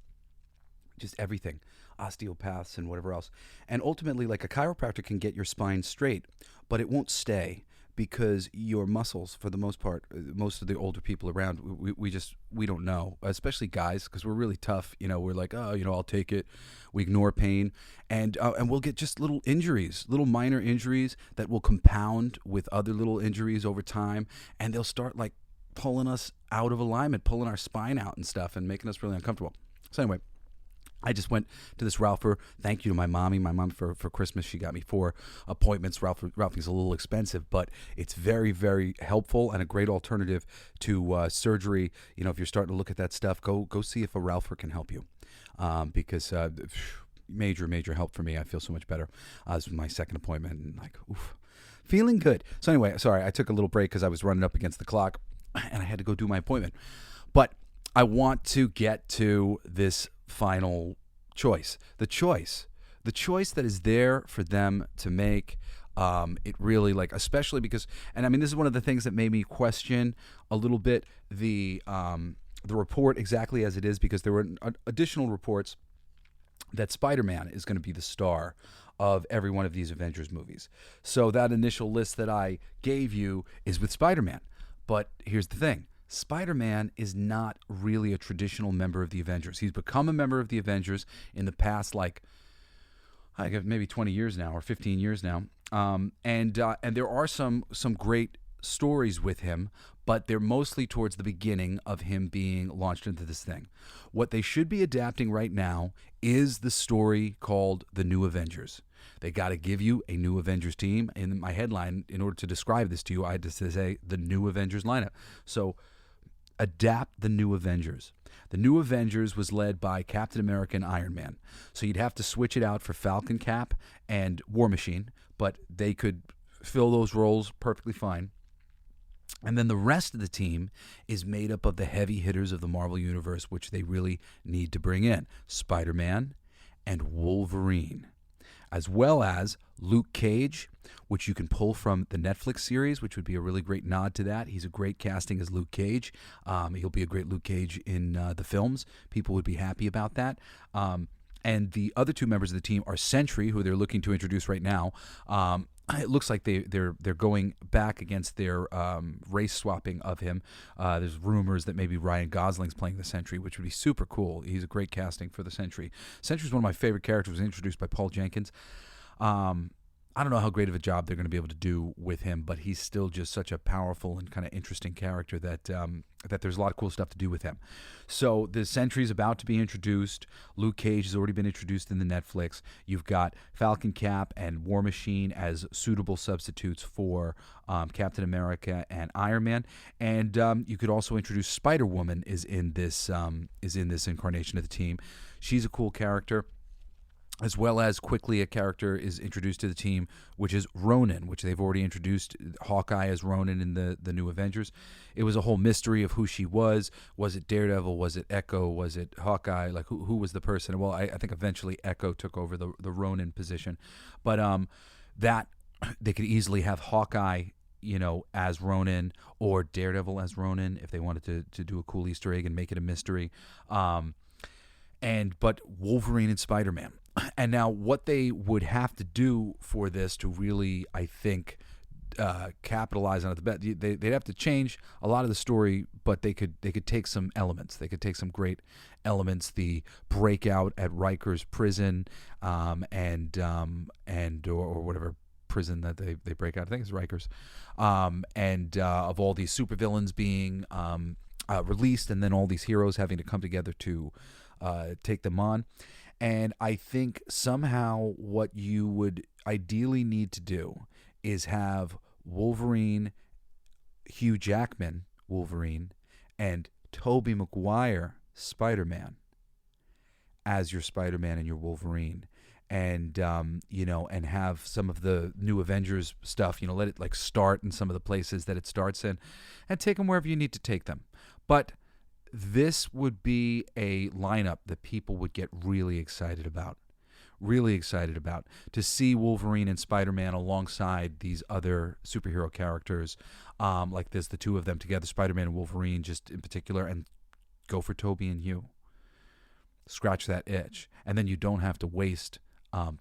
just everything, osteopaths and whatever else, and ultimately, like, a chiropractor can get your spine straight, but it won't stay, because your muscles, for the most part, most of the older people around, we don't know, especially guys, because we're really tough. We're like, oh, I'll take it. We ignore pain, and we'll get just little injuries, little minor injuries that will compound with other little injuries over time, and they'll start like pulling us out of alignment, pulling our spine out and stuff, and making us really uncomfortable. So anyway, I just went to this Ralpher. Thank you to my mommy. My mom, for Christmas, she got me 4 appointments. Ralphing's a little expensive, but it's very, very helpful and a great alternative to surgery. If you're starting to look at that stuff, go see if a Ralpher can help you, because major help for me. I feel so much better. This was my second appointment, and like, oof, feeling good. So anyway, sorry, I took a little break because I was running up against the clock, and I had to go do my appointment. But I want to get to this final choice, the choice that is there for them to make. It really, like, especially because, and I mean, this is one of the things that made me question a little bit the report exactly as it is, because there were additional reports that Spider-Man is going to be the star of every one of these Avengers movies. So that initial list that I gave you is with Spider-Man. But here's the thing. Spider-Man is not really a traditional member of the Avengers. He's become a member of the Avengers in the past, like, I guess maybe 20 years now or 15 years now. And there are some great stories with him, but they're mostly towards the beginning of him being launched into this thing. What they should be adapting right now is the story called The New Avengers. They got to give you a new Avengers team. In my headline, in order to describe this to you, I had to say the New Avengers lineup. So adapt The New Avengers. The New Avengers was led by Captain America and Iron Man. So you'd have to switch it out for Falcon, Cap, and War Machine, but they could fill those roles perfectly fine. And then the rest of the team is made up of the heavy hitters of the Marvel Universe, which they really need to bring in. Spider-Man and Wolverine, as well as Luke Cage, which you can pull from the Netflix series, which would be a really great nod to that. He's a great casting as Luke Cage. He'll be a great Luke Cage in the films. People would be happy about that. And the other two members of the team are Sentry, who they're looking to introduce right now. It looks like they're going back against their race swapping of him. There's rumors that maybe Ryan Gosling's playing the Sentry, which would be super cool. He's a great casting for the Sentry. Sentry's one of my favorite characters. Was introduced by Paul Jenkins. I don't know how great of a job they're going to be able to do with him, but he's still just such a powerful and kind of interesting character that that there's a lot of cool stuff to do with him. So the Sentry's about to be introduced. Luke Cage has already been introduced in the Netflix. You've got Falcon, Cap, and War Machine as suitable substitutes for Captain America and Iron Man. And you could also introduce Spider-Woman is in this incarnation of the team. She's a cool character. As well as quickly a character is introduced to the team, which is Ronin, which they've already introduced Hawkeye as Ronin in the New Avengers. It was a whole mystery of who she was. Was it Daredevil? Was it Echo? Was it Hawkeye? Like, who was the person? Well, I think eventually Echo took over the Ronin position. But that they could easily have Hawkeye, as Ronin, or Daredevil as Ronin if they wanted to do a cool Easter egg and make it a mystery. But Wolverine and Spider-Man. And now what they would have to do for this to really, I think, capitalize on it, they'd have to change a lot of the story, but they could take some elements. They could take some great elements, the breakout at Riker's prison, or whatever prison that they break out. I think it's Riker's, of all these supervillains being released, and then all these heroes having to come together to take them on. And I think somehow what you would ideally need to do is have Wolverine, Hugh Jackman, Wolverine, and Tobey Maguire, Spider-Man, as your Spider-Man and your Wolverine. And, and have some of the New Avengers stuff, let it like start in some of the places that it starts in, and take them wherever you need to take them. But this would be a lineup that people would get really excited about. To see Wolverine and Spider-Man alongside these other superhero characters, like this, the two of them together, Spider-Man and Wolverine just in particular, and go for Tobey and Hugh. Scratch that itch. And then you don't have to waste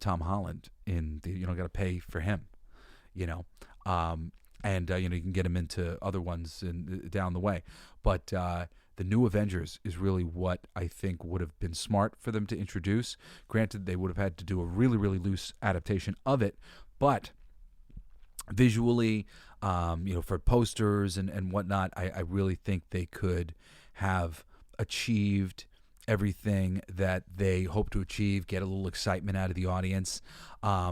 Tom Holland you don't got to pay for him, and you can get him into other ones down the way. But the New Avengers is really what I think would have been smart for them to introduce. Granted, they would have had to do a really, really loose adaptation of it, but visually, for posters and whatnot, I really think they could have achieved everything that they hope to achieve, get a little excitement out of the audience,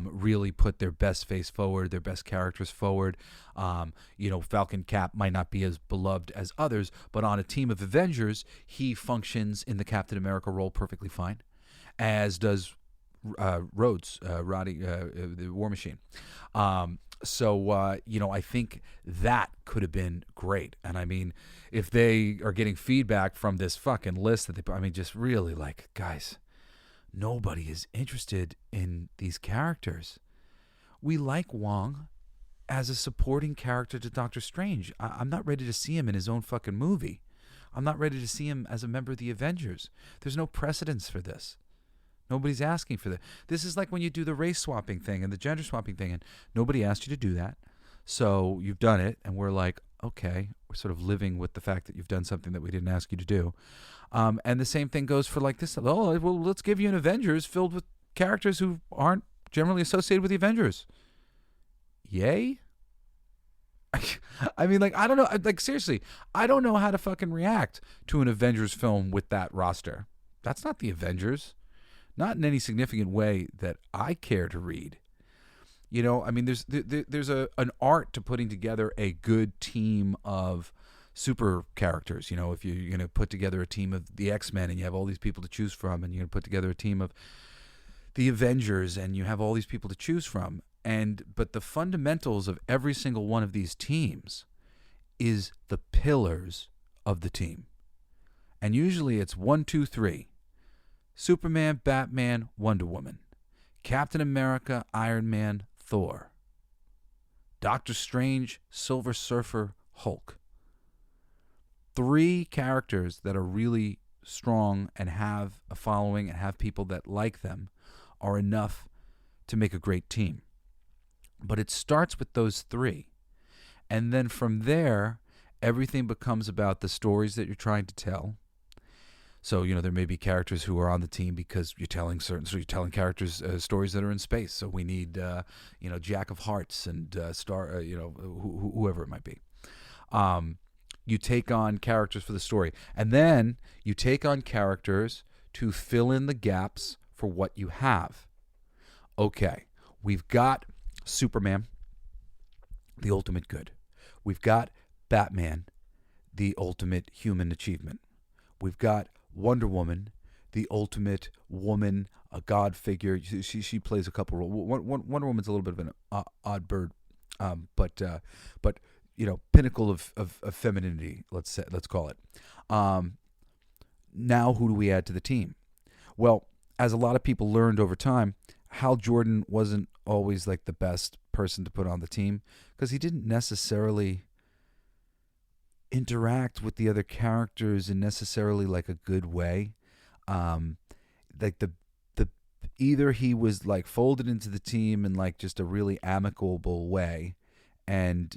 really put their best face forward, their best characters forward. Falcon Cap might not be as beloved as others, but on a team of Avengers, he functions in the Captain America role perfectly fine, as does Rhodes, Roddy, the War Machine. I think that could have been great. And I mean, if they are getting feedback from this fucking list just really guys, nobody is interested in these characters. We like Wong as a supporting character to Doctor Strange. I'm not ready to see him in his own fucking movie. I'm not ready to see him as a member of the Avengers. There's no precedence for this. Nobody's asking for that. This is like when you do the race swapping thing and the gender swapping thing, and nobody asked you to do that. So you've done it, and we're like, okay, we're sort of living with the fact that you've done something that we didn't ask you to do. And the same thing goes for like this. Oh, well, let's give you an Avengers filled with characters who aren't generally associated with the Avengers. Yay? I mean, like, I don't know. Like, seriously, I don't know how to fucking react to an Avengers film with that roster. That's not the Avengers. Not in any significant way that I care to read. You know, I mean, there's an art to putting together a good team of super characters. You know, if you're going to put together a team of the X-Men and you have all these people to choose from, and you're going to put together a team of the Avengers and you have all these people to choose from. But the fundamentals of every single one of these teams is the pillars of the team. And usually it's 1, 2, 3. Superman, Batman, Wonder Woman. Captain America, Iron Man, Thor. Doctor Strange, Silver Surfer, Hulk. 3 characters that are really strong and have a following and have people that like them are enough to make a great team. But it starts with those 3. And then from there, everything becomes about the stories that you're trying to tell. So, you know, there may be characters who are on the team because you're telling characters stories that are in space. So we need, Jack of Hearts and whoever it might be. You take on characters for the story. And then you take on characters to fill in the gaps for what you have. Okay, we've got Superman, the ultimate good. We've got Batman, the ultimate human achievement. We've got Wonder Woman, the ultimate woman, a god figure. She plays a couple roles. Wonder Woman's a little bit of an odd bird, but pinnacle of femininity. Let's call it. Now, who do we add to the team? Well, as a lot of people learned over time, Hal Jordan wasn't always like the best person to put on the team because he didn't necessarily interact with the other characters in necessarily like a good way. Like the either he was like folded into the team in like just a really amicable way and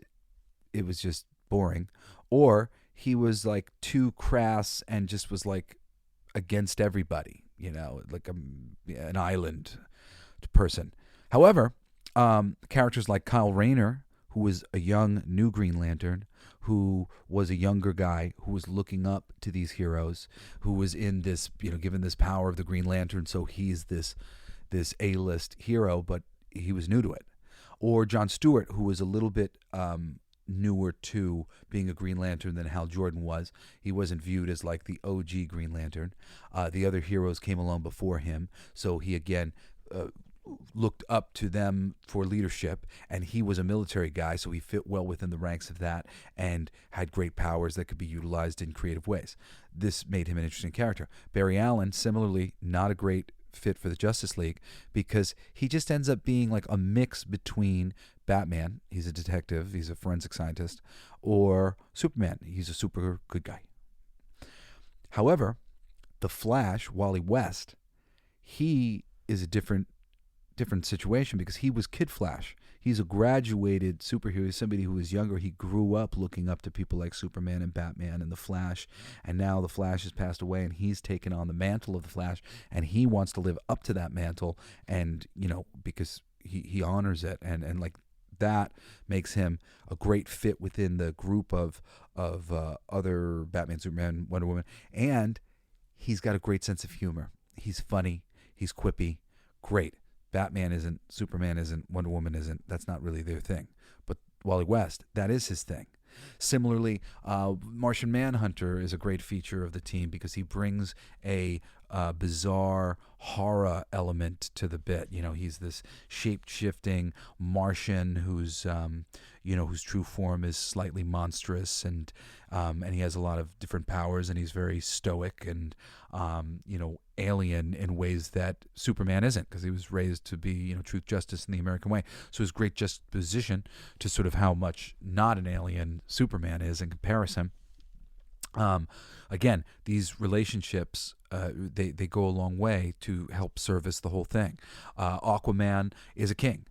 it was just boring, or he was like too crass and just was like against everybody, you know, like an island person. However, characters like Kyle Rayner, who was a young new Green Lantern, who was a younger guy who was looking up to these heroes, who was in this, given this power of the Green Lantern, so he's this A-list hero, but he was new to it. Or John Stewart, who was a little bit newer to being a Green Lantern than Hal Jordan was. He wasn't viewed as like the OG Green Lantern. The other heroes came along before him, so he again looked up to them for leadership, and he was a military guy, so he fit well within the ranks of that and had great powers that could be utilized in creative ways. This made him an interesting character. Barry Allen, similarly, not a great fit for the Justice League because he just ends up being like a mix between Batman, he's a detective, he's a forensic scientist, or Superman, he's a super good guy. However, the Flash, Wally West, he is a different situation because he was Kid Flash. He's a graduated superhero. He's somebody who was younger. He grew up looking up to people like Superman and Batman and the Flash, and now the Flash has passed away and he's taken on the mantle of the Flash, and he wants to live up to that mantle, and because he honors it, and like that makes him a great fit within the group of other Batman, Superman, Wonder Woman, and he's got a great sense of humor. He's funny. He's quippy. Great. Batman isn't, Superman isn't, Wonder Woman isn't. That's not really their thing. But Wally West, that is his thing. Similarly, Martian Manhunter is a great feature of the team because he brings a bizarre horror element to the bit. He's this shape-shifting Martian whose true form is slightly monstrous, and he has a lot of different powers, and he's very stoic and alien in ways that Superman isn't, because he was raised to be truth, justice, and the American way. So his great juxtaposition to sort of how much not an alien Superman is in comparison. Again, these relationships, they go a long way to help service the whole thing. Aquaman is a king.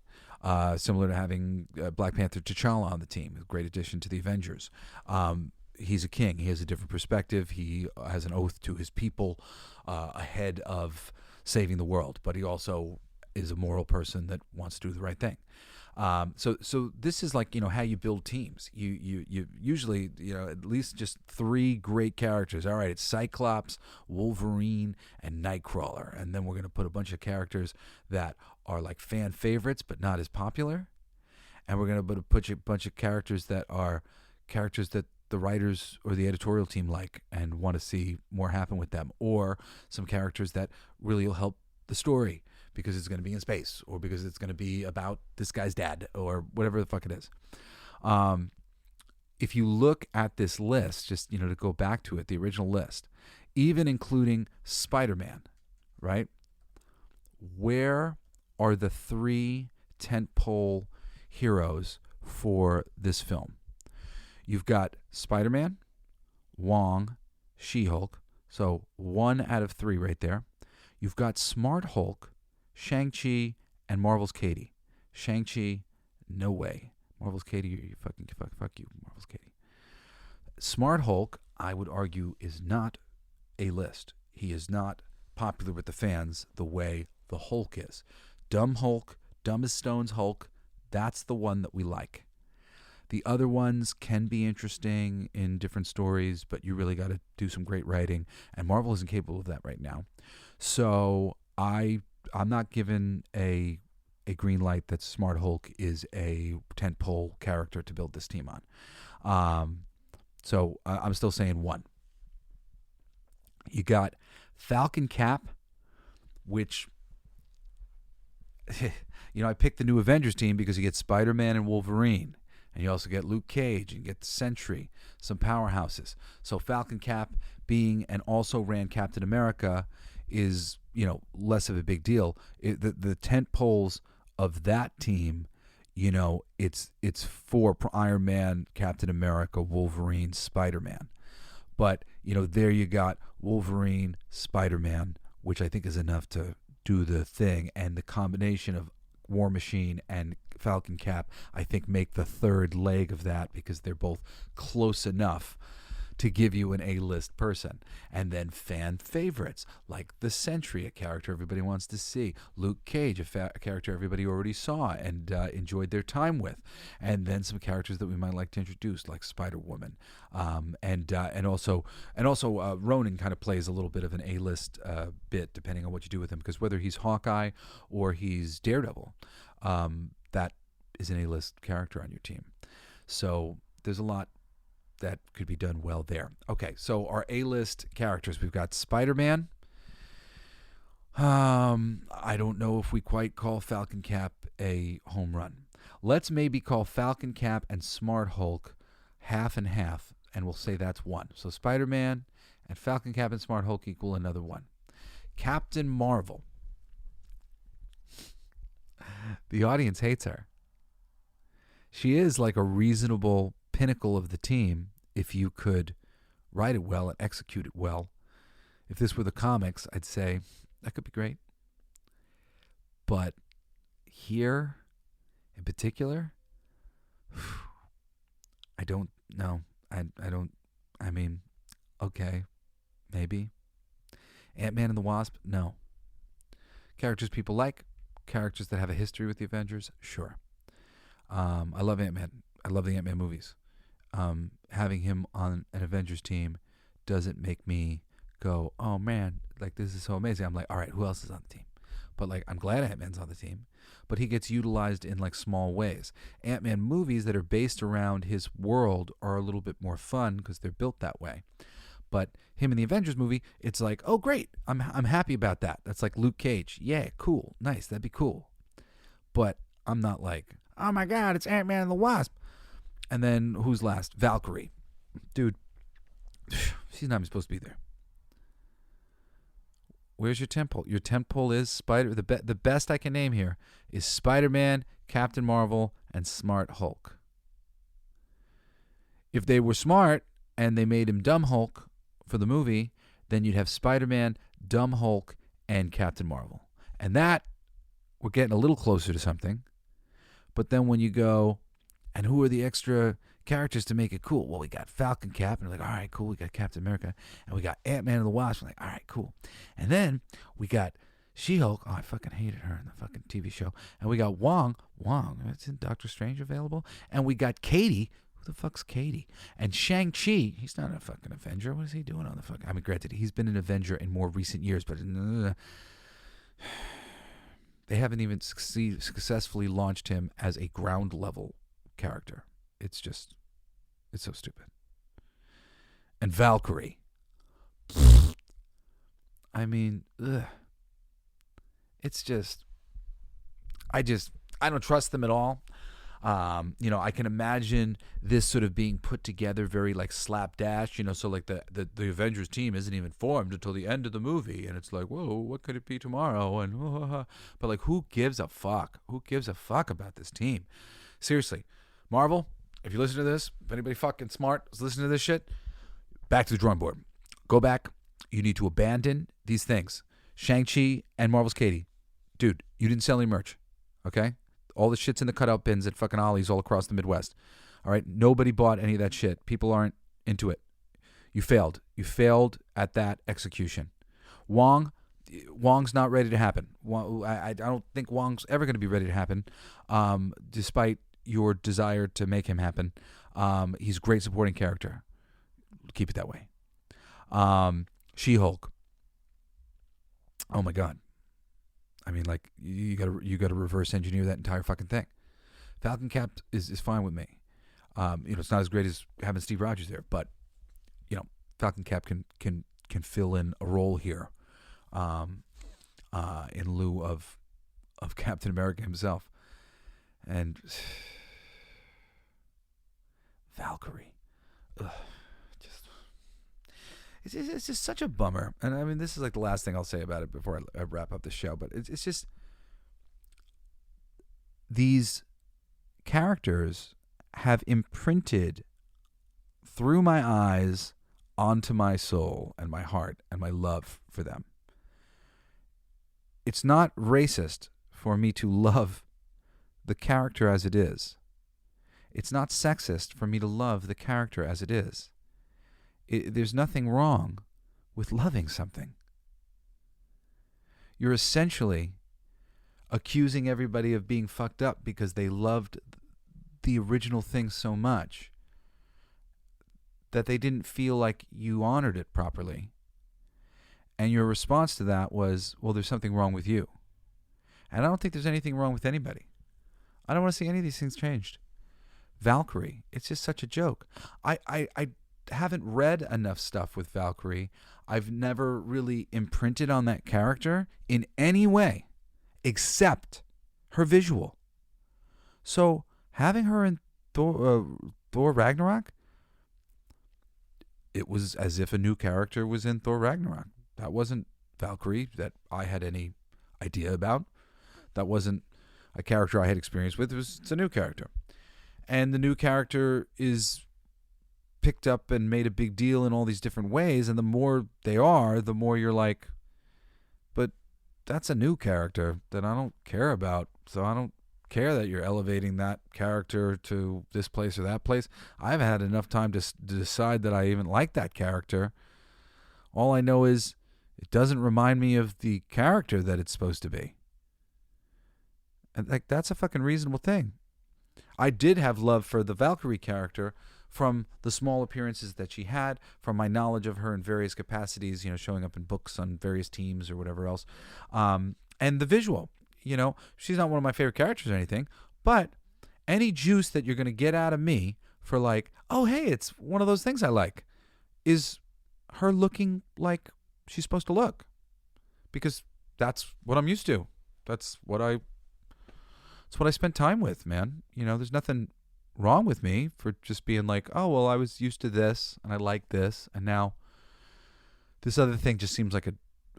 Similar to having Black Panther T'Challa on the team, a great addition to the Avengers. He's a king. He has a different perspective. He has an oath to his people ahead of saving the world, but he also is a moral person that wants to do the right thing. So this is like, how you build teams. You usually, at least just 3 great characters. All right, it's Cyclops, Wolverine, and Nightcrawler. And then we're going to put a bunch of characters that are like fan favorites but not as popular. And we're going to put a bunch of characters that are characters that the writers or the editorial team like and want to see more happen with them, or some characters that really will help the story because it's going to be in space, or because it's going to be about this guy's dad, or whatever the fuck it is. If you look at this list, just to go back to it, the original list, even including Spider-Man, right? Where are the 3 tentpole heroes for this film? You've got Spider-Man, Wong, She-Hulk, so 1 out of 3 right there. You've got Smart Hulk, Shang-Chi, and Marvel's Katie. Shang-Chi, no way. Marvel's Katie, you fuck you, Marvel's Katie. Smart Hulk, I would argue, is not A-list. He is not popular with the fans the way the Hulk is. Dumb Hulk, dumb as Stone's Hulk, that's the one that we like. The other ones can be interesting in different stories, but you really got to do some great writing, and Marvel isn't capable of that right now. So I'm not given a green light that Smart Hulk is a tentpole character to build this team on. So I'm still saying 1. You got Falcon Cap, which I picked the new Avengers team because you get Spider-Man and Wolverine. And you also get Luke Cage, and you get the Sentry, some powerhouses. So Falcon Cap being and also ran Captain America is, less of a big deal. The tent poles of that team, it's for Iron Man, Captain America, Wolverine, Spider-Man. But, there you got Wolverine, Spider-Man, which I think is enough to do the thing. And the combination of War Machine and Falcon Cap, I think, make the 3rd leg of that, because they're both close enough to give you an A-list person. And then fan favorites like the Sentry, a character everybody wants to see. Luke Cage, a character everybody already saw and enjoyed their time with. And then some characters that we might like to introduce, like Spider-Woman. And also Ronan kind of plays a little bit of an A-list bit, depending on what you do with him, because whether he's Hawkeye or he's Daredevil, that is an A-list character on your team. So there's a lot that could be done well there. Okay, so our A-list characters, we've got Spider-Man. I don't know if we quite call Falcon Cap a home run. Let's maybe call Falcon Cap and Smart Hulk half and half, and we'll say that's 1. So Spider-Man and Falcon Cap and Smart Hulk equal another 1. Captain Marvel. The audience hates her. She is like a reasonable pinnacle of the team if you could write it well and execute it well. If this were the comics, I'd say that could be great. But here, in particular, I don't know. I mean, okay, maybe. Ant-Man and the Wasp, no. Characters people like, characters that have a history with the Avengers, sure. I love Ant-Man. I love the Ant-Man movies. Having him on an Avengers team doesn't make me go, oh man, like this is so amazing. I'm like, all right, who else is on the team? But like, I'm glad Ant-Man's on the team, but he gets utilized in like small ways. Ant-Man movies that are based around his world are a little bit more fun because they're built that way. But him in the Avengers movie, it's like, oh great, I'm happy about that. That's like Luke Cage. Yeah, cool, nice, that'd be cool. But I'm not like, oh my God, it's Ant-Man and the Wasp. And then who's last? Valkerie. Dude, she's not even supposed to be there. Where's your temple? Your temple is the best I can name here is Spider-Man, Captain Marvel, and Smart Hulk. If they were smart and they made him Dumb Hulk for the movie, then you'd have Spider-Man, Dumb Hulk, and Captain Marvel. And that, we're getting a little closer to something. But then when you go, and who are the extra characters to make it cool? Well, we got Falcon Cap, and we're like, all right, cool. We got Captain America, and we got Ant-Man and the Wasp. We're like, all right, cool. And then we got She-Hulk, oh, I fucking hated her in the fucking TV show. And we got Wong, that's in Doctor Strange available. And we got Katie. Who the fuck's Katie? And Shang-Chi, he's not a fucking Avenger. What is he doing on the fuck? I mean, granted, he's been an Avenger in more recent years, but they haven't even successfully launched him as a ground level character. It's so stupid. And Valkerie. I mean, it's just, I don't trust them at all. I can imagine this sort of being put together very like slapdash, so like the Avengers team isn't even formed until the end of the movie, and it's like, whoa, what could it be tomorrow? And but like, who gives a fuck? Who gives a fuck about this team? Seriously, Marvel, if you listen to this, if anybody fucking smart is listening to this shit, back to the drawing board. Go back. You need to abandon these things. Shang-Chi and Marvels KAtey. Dude, you didn't sell any merch, okay? All the shit's in the cutout bins at fucking Ollie's all across the Midwest. All right? Nobody bought any of that shit. People aren't into it. You failed. You failed at that execution. Wong's not ready to happen. I don't think Wong's ever going to be ready to happen, despite your desire to make him happen. He's a great supporting character. Keep it that way. She-Hulk. Oh my God. I mean, like, you gotta reverse engineer that entire fucking thing. Falcon Cap is fine with me. It's not as great as having Steve Rogers there, but Falcon Cap can fill in a role here, in lieu of Captain America himself. And Valkerie, it's just such a bummer. And I mean, this is like the last thing I'll say about it before I wrap up the show. But it's just, these characters have imprinted through my eyes onto my soul and my heart and my love for them. It's not racist for me to love the character as it is. It's not sexist for me to love the character as it is. There's nothing wrong with loving something. You're essentially accusing everybody of being fucked up because they loved the original thing so much that they didn't feel like you honored it properly. And your response to that was, well, there's something wrong with you. And I don't think there's anything wrong with anybody. I don't want to see any of these things changed. Valkerie, it's just such a joke. I haven't read enough stuff with Valkerie. I've never really imprinted on that character in any way except her visual. So having her in Thor Ragnarok, it was as if a new character was in Thor Ragnarok. That wasn't Valkerie that I had any idea about. That wasn't a character I had experience with. It's a new character. And the new character is picked up and made a big deal in all these different ways, and the more they are, the more you're like, but that's a new character that I don't care about, so I don't care that you're elevating that character to this place or that place. I've had enough time to decide that I even like that character. All I know is it doesn't remind me of the character that it's supposed to be. And like, that's a fucking reasonable thing. I did have love for the Valkerie character from the small appearances that she had, from my knowledge of her in various capacities, showing up in books on various teams or whatever else. And the visual, she's not one of my favorite characters or anything, but any juice that you're going to get out of me for like, oh, hey, it's one of those things I like, is her looking like she's supposed to look. Because that's what I'm used to. That's what I spent time with, man. There's nothing wrong with me for just being like, oh, well, I was used to this and I like this, and now this other thing just seems like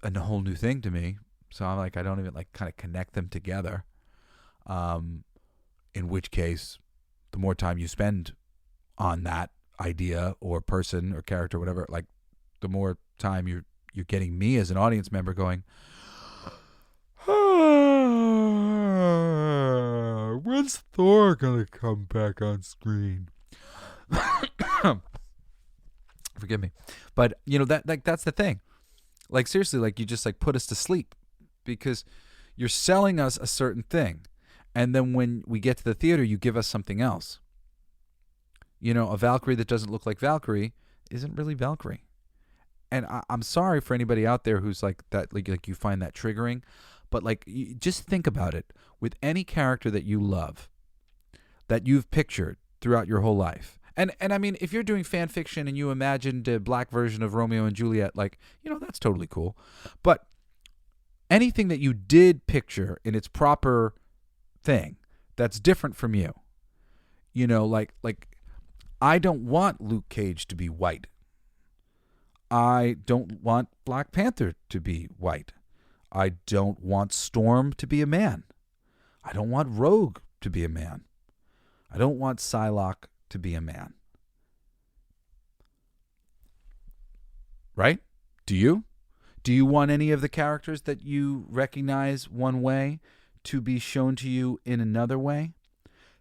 a whole new thing to me. So I'm like, I don't even like kind of connect them together. In which case, the more time you spend on that idea or person or character or whatever, like the more time you're getting me as an audience member going, when's Thor gonna come back on screen? Forgive me, but that's the thing. Like, seriously, like, you just like put us to sleep because you're selling us a certain thing. And then when we get to the theater, you give us something else. You know, a Valkyrie that doesn't look like Valkyrie isn't really Valkyrie. And I'm sorry for anybody out there who's like that, like you find that triggering. But like, just think about it. With any character that you love, that you've pictured throughout your whole life. And I mean, if you're doing fan fiction and you imagined a black version of Romeo and Juliet, like, you know, that's totally cool. But anything that you did picture in its proper thing that's different from you, you know, like I don't want Luke Cage to be white. I don't want Black Panther to be white. I don't want Storm to be a man. I don't want Rogue to be a man. I don't want Psylocke to be a man. Right? Do you? Do you want any of the characters that you recognize one way to be shown to you in another way?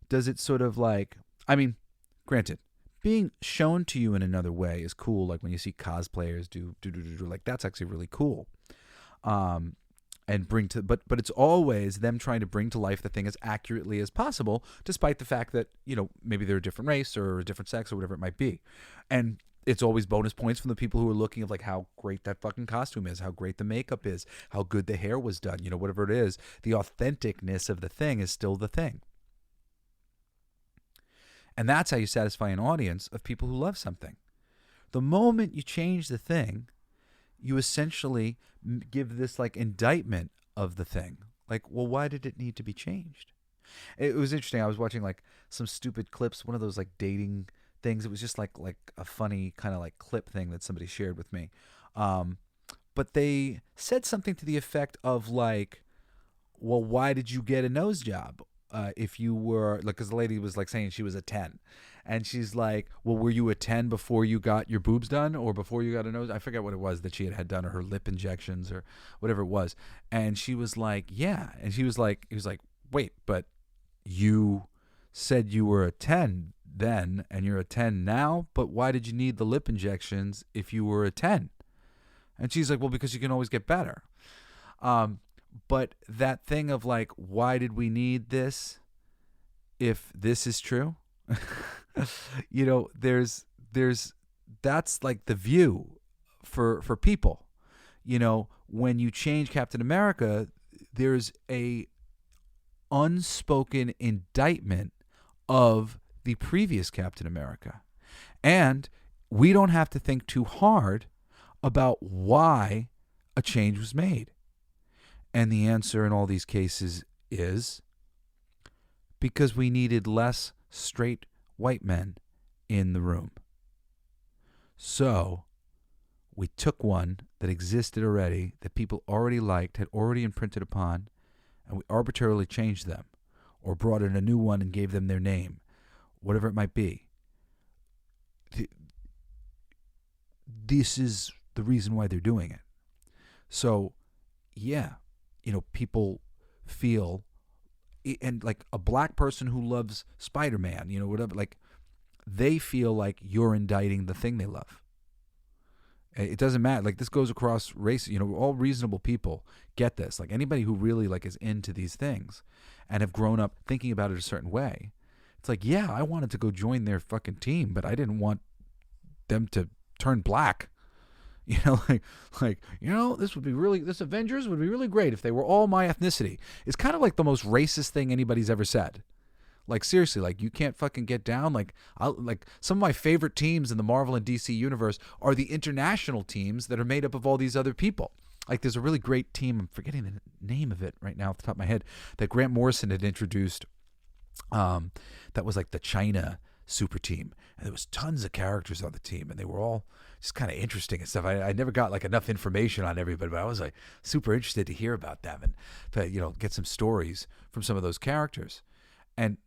Does it sort of like, I mean, granted, being shown to you in another way is cool. Like when you see cosplayers do, like that's actually really cool. And bring to, but it's always them trying to bring to life the thing as accurately as possible, despite the fact that, you know, maybe they're a different race or a different sex or whatever it might be. And it's always bonus points from the people who are looking of like how great that fucking costume is, how great the makeup is, how good the hair was done, you know, whatever it is. The authenticness of the thing is still the thing. And that's how you satisfy an audience of people who love something. The moment you change the thing, you essentially give this like indictment of the thing. Like, well, why did it need to be changed? It was interesting. I was watching like some stupid clips, one of those like dating things. It was just like a funny kind of like clip thing that somebody shared with me. But they said something to the effect of like, well, why did you get a nose job? If you were like, because the lady was like saying she was a 10, and she's like, well, were you a 10 before you got your boobs done or before you got a nose? I forget what it was that she had done, or her lip injections or whatever it was. And she was like, yeah. And he was like, wait, but you said you were a 10 then and you're a 10 now, but why did you need the lip injections if you were a 10? And she's like, well, because you can always get better. But that thing of like, why did we need this if this is true? You know, there's that's like the view for people. You know, when you change Captain America, there's a unspoken indictment of the previous Captain America. And we don't have to think too hard about why a change was made. And the answer in all these cases is because we needed less straight white men in the room. So we took one that existed already, that people already liked, had already imprinted upon, and we arbitrarily changed them or brought in a new one and gave them their name, whatever it might be. This is the reason why they're doing it. So, yeah. You know, people feel, and like a black person who loves Spider-Man, you know, whatever, like they feel like you're indicting the thing they love. It doesn't matter. Like this goes across race, you know, all reasonable people get this. Like anybody who really like is into these things and have grown up thinking about it a certain way. It's like, yeah, I wanted to go join their fucking team, but I didn't want them to turn black. You know, like you know, this Avengers would be really great if they were all my ethnicity. It's kind of like the most racist thing anybody's ever said. Like seriously, like you can't fucking get down. Like some of my favorite teams in the Marvel and DC universe are the international teams that are made up of all these other people. Like there's a really great team, I'm forgetting the name of it right now off the top of my head, that Grant Morrison had introduced. That was like the China super team, and there was tons of characters on the team, and they were all just kind of interesting and stuff. I never got like enough information on everybody, but I was like super interested to hear about them and to, you know, get some stories from some of those characters. And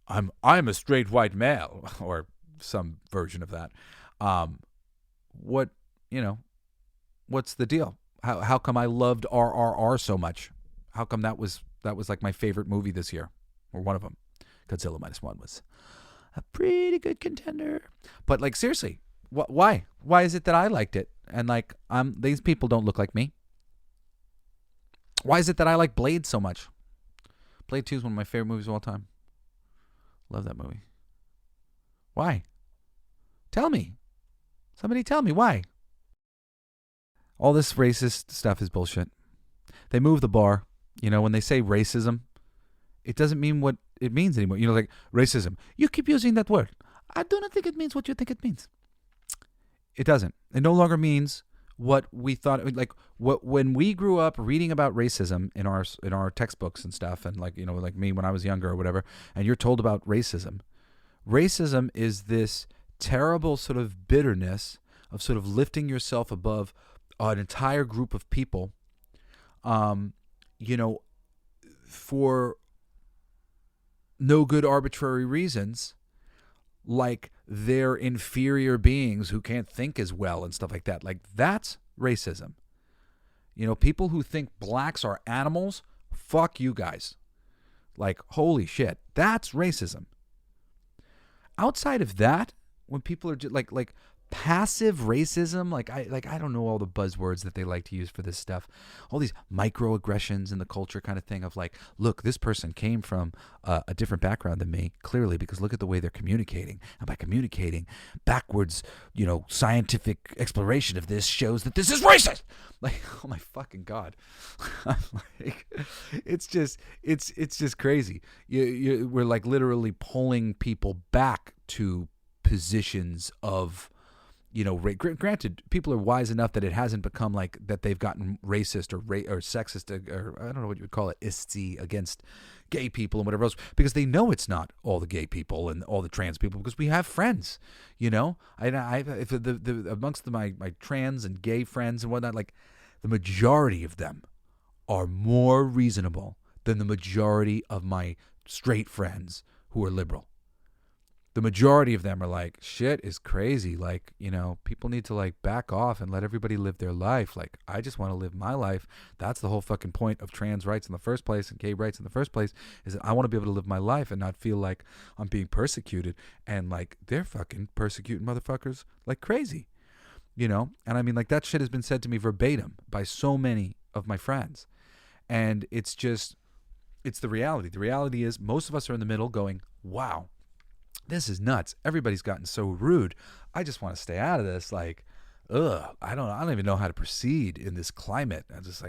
I'm a straight white male, or some version of that. What, you know, what's the deal? How come I loved RRR so much? How come that was like my favorite movie this year, or one of them? Godzilla -1 was a pretty good contender. But like seriously, why is it that I liked it? And like these people don't look like me. Why is it that I like Blade so much? Blade 2 is one of my favorite movies of all time. Love that movie. Why? Tell me. Somebody tell me why. All this racist stuff is bullshit. They move the bar. When they say racism, it doesn't mean what it means anymore. Like racism. You keep using that word. I do not think it means what you think it means. It doesn't. It no longer means what we thought. Like when we grew up reading about racism in our textbooks and stuff, and like me when I was younger or whatever, and you're told about racism. Racism is this terrible sort of bitterness of sort of lifting yourself above an entire group of people, for no good arbitrary reasons, like they're inferior beings who can't think as well and stuff like that. Like that's racism. People who think blacks are animals, fuck you guys. Like, holy shit, that's racism. Outside of that, when people are just like passive racism, I don't know all the buzzwords that they like to use for this stuff. All these microaggressions in the culture kind of thing of like, look, this person came from a different background than me, clearly, because look at the way they're communicating. And by communicating backwards, scientific exploration of this shows that this is racist. Like, oh my fucking God. Like, it's just crazy. We're like literally pulling people back to positions of, granted, people are wise enough that it hasn't become like that they've gotten racist or sexist or I don't know what you would call it, isty against gay people and whatever else, because they know it's not all the gay people and all the trans people, because we have friends, if amongst my trans and gay friends and whatnot, like the majority of them are more reasonable than the majority of my straight friends who are liberal. The majority of them are like, shit is crazy. Like, people need to like back off and let everybody live their life. Like, I just want to live my life. That's the whole fucking point of trans rights in the first place and gay rights in the first place, is that I want to be able to live my life and not feel like I'm being persecuted. And like, they're fucking persecuting motherfuckers like crazy, And I mean, like, that shit has been said to me verbatim by so many of my friends. And it's the reality. The reality is most of us are in the middle going, wow, this is nuts. Everybody's gotten so rude. I just want to stay out of this. Like, I don't even know how to proceed in this climate. I just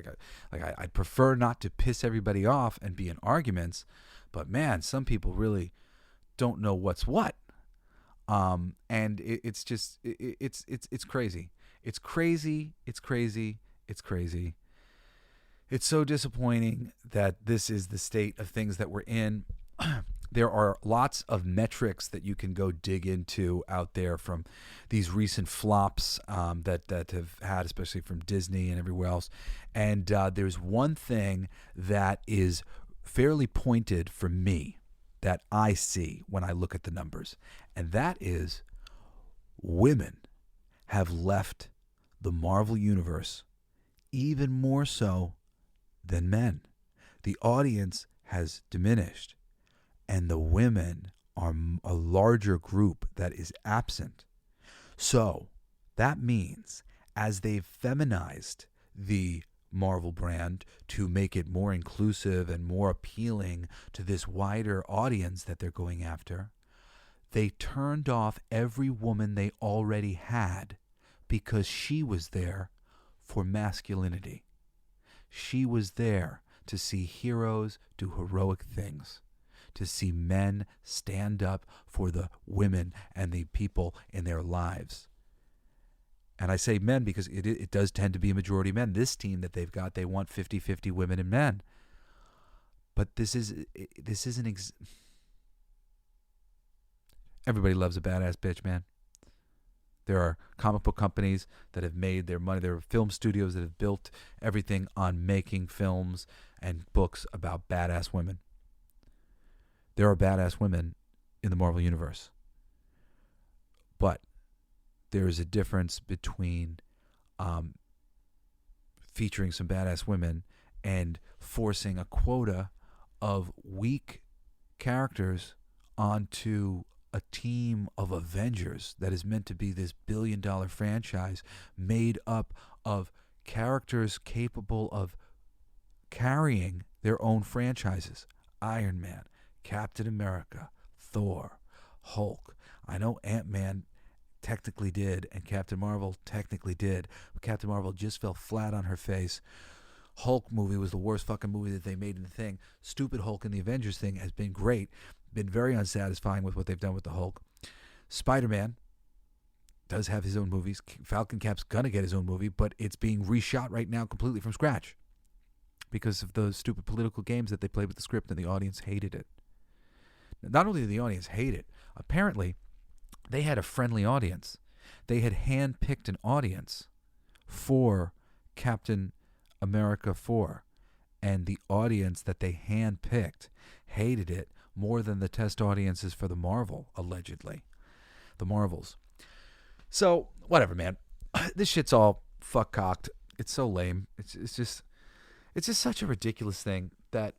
I'd prefer not to piss everybody off and be in arguments, but man, some people really don't know what's what. And it's crazy. It's crazy. It's crazy. It's crazy. It's so disappointing that this is the state of things that we're in. There are lots of metrics that you can go dig into out there from these recent flops that have had, especially from Disney and everywhere else. And there's one thing that is fairly pointed for me that I see when I look at the numbers, and that is women have left the Marvel Universe even more so than men. The audience has diminished. And the women are a larger group that is absent. So that means as they've feminized the Marvel brand to make it more inclusive and more appealing to this wider audience that they're going after, they turned off every woman they already had because she was there for masculinity. She was there to see heroes do heroic things, to see men stand up for the women and the people in their lives. And I say men because it does tend to be a majority men. This team that they've got, they want 50-50 women and men. But this isn't... Everybody loves a badass bitch, man. There are comic book companies that have made their money. There are film studios that have built everything on making films and books about badass women. There are badass women in the Marvel Universe. But there is a difference between featuring some badass women and forcing a quota of weak characters onto a team of Avengers that is meant to be this billion-dollar franchise made up of characters capable of carrying their own franchises. Iron Man, Captain America, Thor, Hulk. I know Ant-Man technically did, and Captain Marvel technically did, but Captain Marvel just fell flat on her face. Hulk movie was the worst fucking movie that they made in the thing. Stupid Hulk in the Avengers thing has been great, been very unsatisfying with what they've done with the Hulk. Spider-Man does have his own movies. Falcon Cap's gonna get his own movie, but it's being reshot right now completely from scratch because of those stupid political games that they played with the script, and the audience hated it. Not only did the audience hate it, apparently they had a friendly audience. They had handpicked an audience for Captain America 4, and the audience that they handpicked hated it more than the test audiences for the Marvel, allegedly. The Marvels. So, whatever, man. This shit's all fuck-cocked. It's so lame. It's just such a ridiculous thing that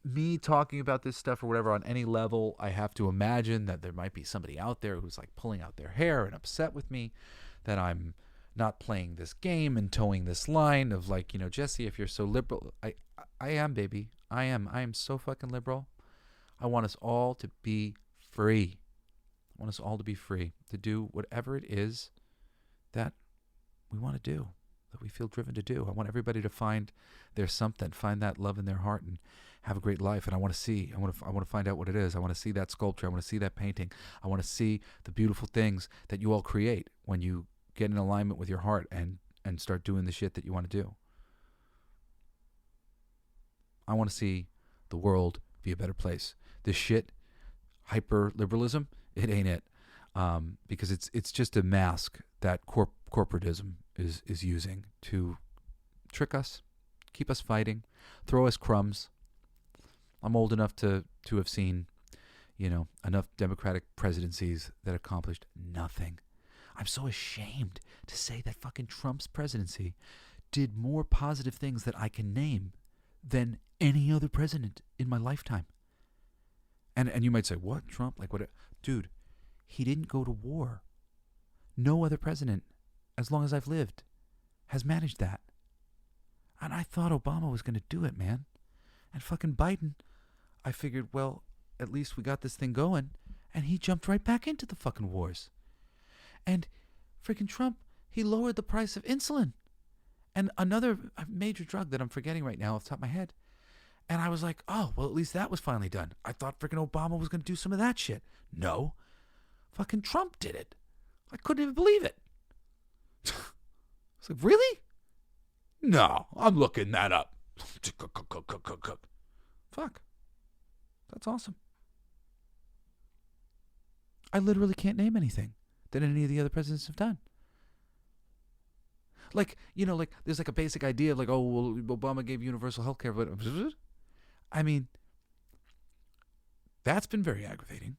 me talking about this stuff or whatever on any level, I have to imagine that there might be somebody out there who's like pulling out their hair and upset with me that I'm not playing this game and towing this line of like, you know, Jesse, if you're so liberal, I am, baby. I am so fucking liberal. I want us all to be free. I want us all to be free to do whatever it is that we want to do, that we feel driven to do. I want everybody to find their something, find that love in their heart, and have a great life. And I want to see, I want to find out what it is. I want to see that sculpture. I want to see that painting. I want to see the beautiful things that you all create when you get in alignment with your heart and start doing the shit that you want to do. I want to see the world be a better place. This shit, hyper liberalism, it ain't it, because it's just a mask that corporatism is using to trick us, keep us fighting, throw us crumbs. I'm old enough to have seen, you know, enough Democratic presidencies that accomplished nothing. I'm so ashamed to say that fucking Trump's presidency did more positive things that I can name than any other president in my lifetime. And you might say, what, Trump? Like, what? Dude, he didn't go to war. No other president, as long as I've lived, has managed that. And I thought Obama was going to do it, man. And fucking Biden, I figured, well, at least we got this thing going. And he jumped right back into the fucking wars. And freaking Trump, he lowered the price of insulin. And another major drug that I'm forgetting right now off the top of my head. And I was like, oh, well, at least that was finally done. I thought freaking Obama was going to do some of that shit. No. Fucking Trump did it. I couldn't even believe it. I was like, really? No, I'm looking that up. Fuck. That's awesome. I literally can't name anything that any of the other presidents have done. Like, you know, like there's like a basic idea of like, oh, well, Obama gave universal health care, but I mean, that's been very aggravating.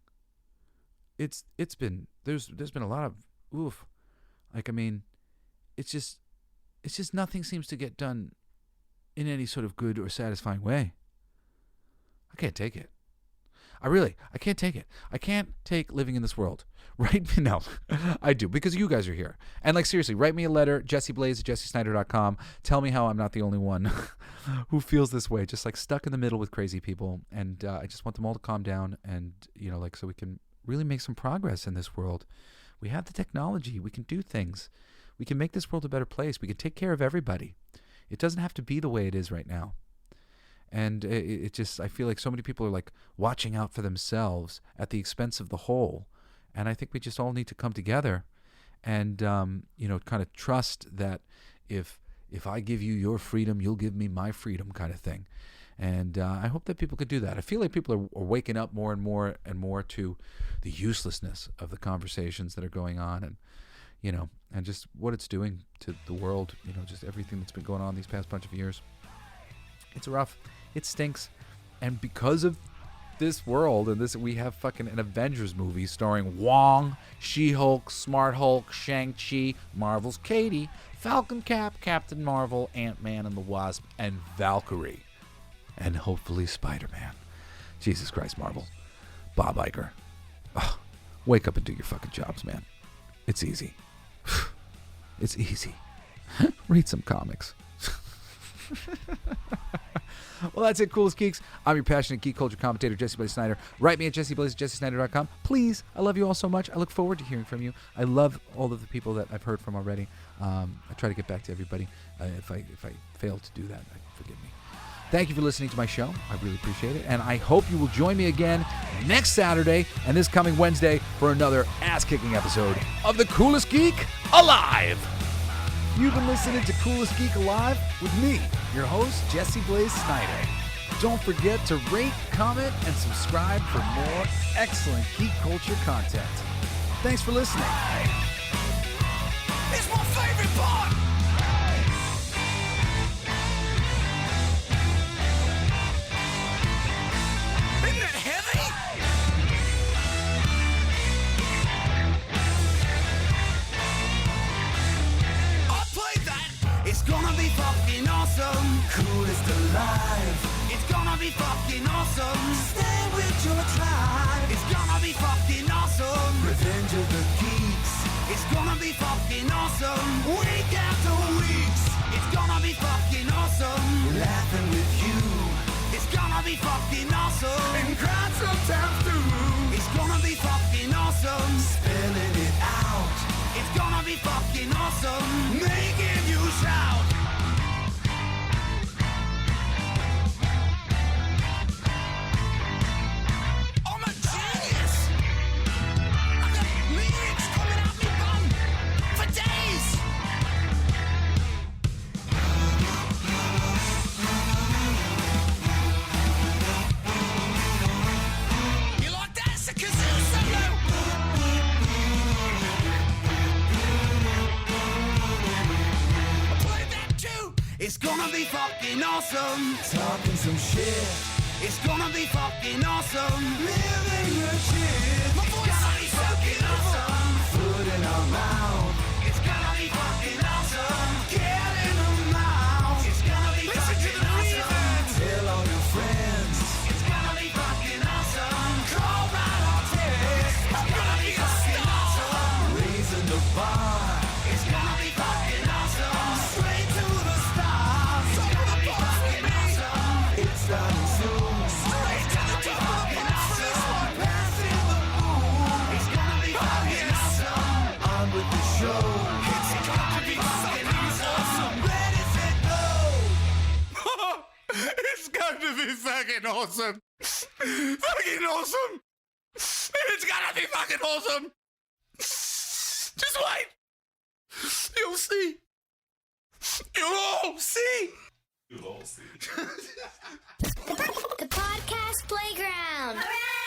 It's been there's been a lot of oof. Like, I mean, it's just nothing seems to get done in any sort of good or satisfying way. I can't take it. I can't take it. I can't take living in this world. Right? No, I do, because you guys are here. And like, seriously, write me a letter, jesseblaze@jessesnyder.com. Tell me how I'm not the only one who feels this way, just like stuck in the middle with crazy people. And I just want them all to calm down and, you know, like, so we can really make some progress in this world. We have the technology. We can do things. We can make this world a better place. We can take care of everybody. It doesn't have to be the way it is right now. And it just, I feel like so many people are like watching out for themselves at the expense of the whole. And I think we just all need to come together and, you know, kind of trust that if I give you your freedom, you'll give me my freedom kind of thing. And I hope that people could do that. I feel like people are waking up more and more and more to the uselessness of the conversations that are going on, and, you know, and just what it's doing to the world, you know, just everything that's been going on these past bunch of years. It's rough. It stinks. And because of this world and this, we have fucking an Avengers movie starring Wong, She-Hulk, Smart Hulk, Shang-Chi, Marvel's KAtey, Falcon Cap, Captain Marvel, Ant-Man and the Wasp, and Valkerie. And hopefully Spider-Man. Jesus Christ, Marvel. Bob Iger. Oh, wake up and do your fucking jobs, man. It's easy. It's easy. Read some comics. Well, that's it, Coolest Geeks. I'm your passionate geek culture commentator, Jesse Blaze Snyder. Write me at jesseblaze@jessesnyder.com. Please, I love you all so much. I look forward to hearing from you. I love all of the people that I've heard from already. I try to get back to everybody. If I fail to do that, forgive me. Thank you for listening to my show. I really appreciate it. And I hope you will join me again next Saturday and this coming Wednesday for another ass-kicking episode of The Coolest Geek Alive. You've been listening to Coolest Geek Alive with me, your host, Jesse Blaze Snyder. Don't forget to rate, comment, and subscribe for more excellent geek culture content. Thanks for listening. It's my favorite part. Isn't that heavy? I played that. It's gonna be fucking awesome. Coolest alive. It's gonna be fucking awesome. Stay with your tribe. It's gonna be fucking awesome. Revenge of the Geeks. It's gonna be fucking awesome. Week after weeks. It's gonna be fucking awesome. Laughing with you. It's gonna be fucking awesome. And crying sometimes too. It's gonna be fucking awesome. Spelling it out. It's gonna be fucking awesome. Making you shout. I'm a genius. I got lyrics coming out me bum for days. You like that? It's a kazoo solo. I played that too. It's gonna be fucking awesome. Talking some shit. It's gonna be fucking awesome. Living your shit. My voice is fucking awesome. Food in our mouth. It's gonna be fucking awesome. Get in the mouth. It's gonna be fucking awesome. Tell all your friends. It's gonna be fucking awesome. Call right on text. It's gonna be fucking awesome. Raising the bar. It's gonna be fucking awesome. Straight to the stars. It's gonna be fucking awesome. It's starting soon. Straight to the top of the pops for this one. Passing the moon. It's gonna be fucking awesome. On with the show. It's gonna be fucking awesome. Ready, set, go. It's gonna be fucking awesome. Fucking awesome. It's gonna be fucking awesome. Just wait. You'll see. You'll all see. The podcast playground. Hooray!